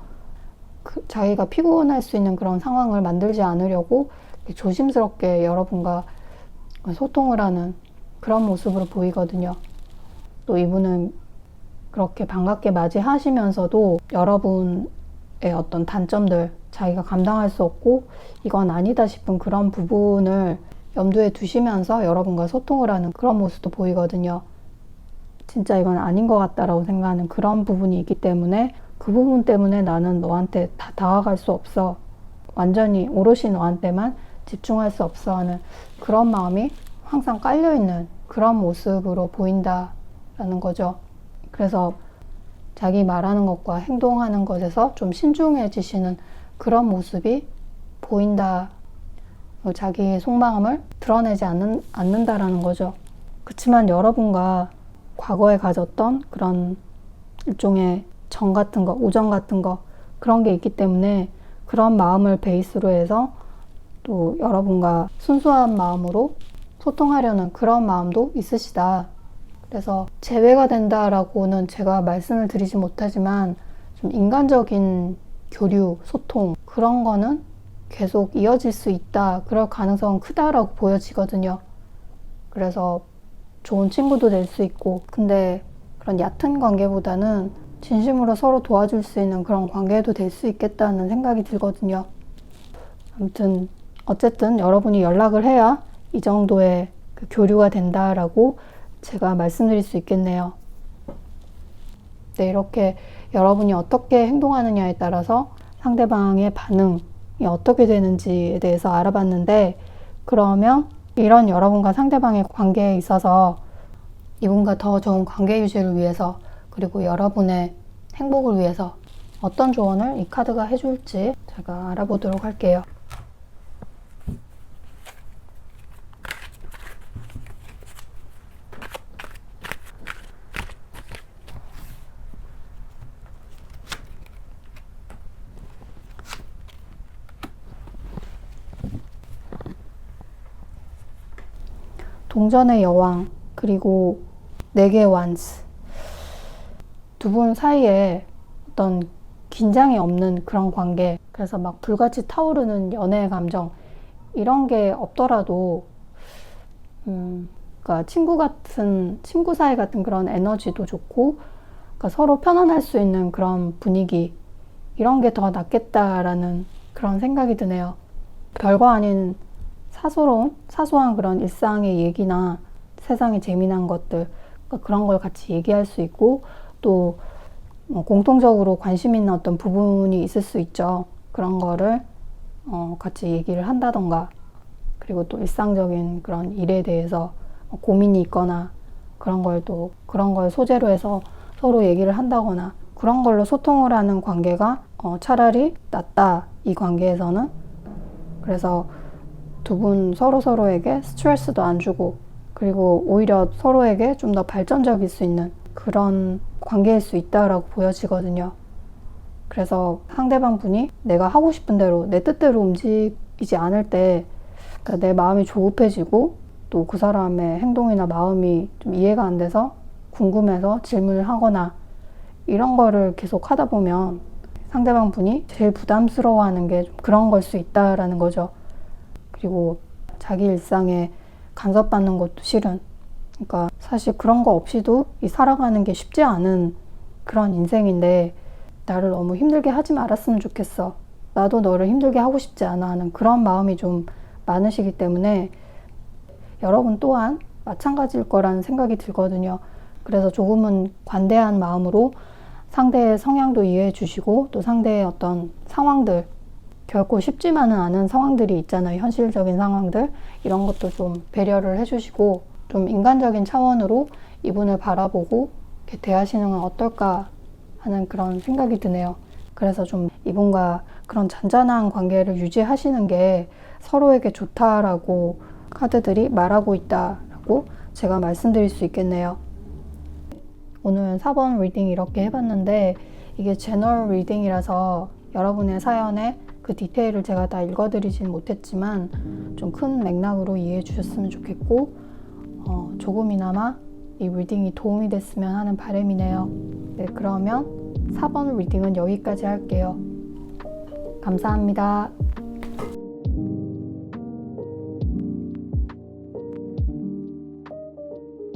자기가 피곤할 수 있는 그런 상황을 만들지 않으려고 조심스럽게 여러분과 소통을 하는 그런 모습으로 보이거든요. 또 이분은 그렇게 반갑게 맞이하시면서도 여러분의 어떤 단점들, 자기가 감당할 수 없고 이건 아니다 싶은 그런 부분을 염두에 두시면서 여러분과 소통을 하는 그런 모습도 보이거든요. 진짜 이건 아닌 것 같다라고 생각하는 그런 부분이 있기 때문에 그 부분 때문에 나는 너한테 다 다가갈 수 없어. 완전히 오롯이 너한테만 집중할 수 없어 하는 그런 마음이 항상 깔려있는 그런 모습으로 보인다라는 거죠. 그래서 자기 말하는 것과 행동하는 것에서 좀 신중해지시는 그런 모습이 보인다. 자기의 속마음을 드러내지 않는다라는 거죠. 그렇지만 여러분과 과거에 가졌던 그런 일종의 정 같은 거, 우정 같은 거, 그런 게 있기 때문에 그런 마음을 베이스로 해서 또 여러분과 순수한 마음으로 소통하려는 그런 마음도 있으시다. 그래서 재회가 된다라고는 제가 말씀을 드리지 못하지만 좀 인간적인 교류, 소통, 그런 거는 계속 이어질 수 있다. 그럴 가능성은 크다라고 보여지거든요. 그래서 좋은 친구도 될 수 있고, 근데 그런 얕은 관계보다는 진심으로 서로 도와줄 수 있는 그런 관계도 될 수 있겠다는 생각이 들거든요. 아무튼 어쨌든 여러분이 연락을 해야 이 정도의 그 교류가 된다라고 제가 말씀드릴 수 있겠네요. 네, 이렇게 여러분이 어떻게 행동하느냐에 따라서 상대방의 반응이 어떻게 되는지에 대해서 알아봤는데, 그러면 이런 여러분과 상대방의 관계에 있어서 이분과 더 좋은 관계 유지를 위해서, 그리고 여러분의 행복을 위해서 어떤 조언을 이 카드가 해줄지 제가 알아보도록 할게요. 동전의 여왕, 그리고 4개의 완스. 두 분 사이에 어떤 긴장이 없는 그런 관계, 그래서 막 불같이 타오르는 연애의 감정, 이런 게 없더라도 그러니까 친구 사이 같은 그런 에너지도 좋고, 그러니까 서로 편안할 수 있는 그런 분위기, 이런 게 더 낫겠다라는 그런 생각이 드네요. 별거 아닌 사소한 그런 일상의 얘기나 세상의 재미난 것들, 그러니까 그런 걸 같이 얘기할 수 있고, 또 공통적으로 관심 있는 어떤 부분이 있을 수 있죠. 그런 거를 같이 얘기를 한다던가, 그리고 또 일상적인 그런 일에 대해서 고민이 있거나 그런 걸 소재로 해서 서로 얘기를 한다거나, 그런 걸로 소통을 하는 관계가 차라리 낫다, 이 관계에서는. 그래서 두 분 서로에게 스트레스도 안 주고, 그리고 오히려 서로에게 좀 더 발전적일 수 있는 그런 관계일 수 있다라고 보여지거든요. 그래서 상대방 분이 내가 하고 싶은 대로, 내 뜻대로 움직이지 않을 때, 그러니까 내 마음이 조급해지고 또 그 사람의 행동이나 마음이 좀 이해가 안 돼서 궁금해서 질문을 하거나, 이런 거를 계속 하다 보면 상대방 분이 제일 부담스러워하는 게 좀 그런 걸 수 있다라는 거죠. 그리고 자기 일상에 간섭받는 것도 싫은, 그러니까 사실 그런 거 없이도 살아가는 게 쉽지 않은 그런 인생인데, 나를 너무 힘들게 하지 말았으면 좋겠어, 나도 너를 힘들게 하고 싶지 않아 하는 그런 마음이 좀 많으시기 때문에 여러분 또한 마찬가지일 거라는 생각이 들거든요. 그래서 조금은 관대한 마음으로 상대의 성향도 이해해 주시고, 또 상대의 어떤 상황들, 결코 쉽지만은 않은 상황들이 있잖아요. 현실적인 상황들. 이런 것도 좀 배려를 해주시고 좀 인간적인 차원으로 이분을 바라보고 이렇게 대하시는 건 어떨까 하는 그런 생각이 드네요. 그래서 좀 이분과 그런 잔잔한 관계를 유지하시는 게 서로에게 좋다라고 카드들이 말하고 있다라고 제가 말씀드릴 수 있겠네요. 오늘 4번 리딩 이렇게 해봤는데 이게 제너럴 리딩이라서 여러분의 사연에 그 디테일을 제가 다 읽어드리진 못했지만 좀 큰 맥락으로 이해해 주셨으면 좋겠고 조금이나마 이 리딩이 도움이 됐으면 하는 바람이네요. 네, 그러면 4번 리딩은 여기까지 할게요. 감사합니다.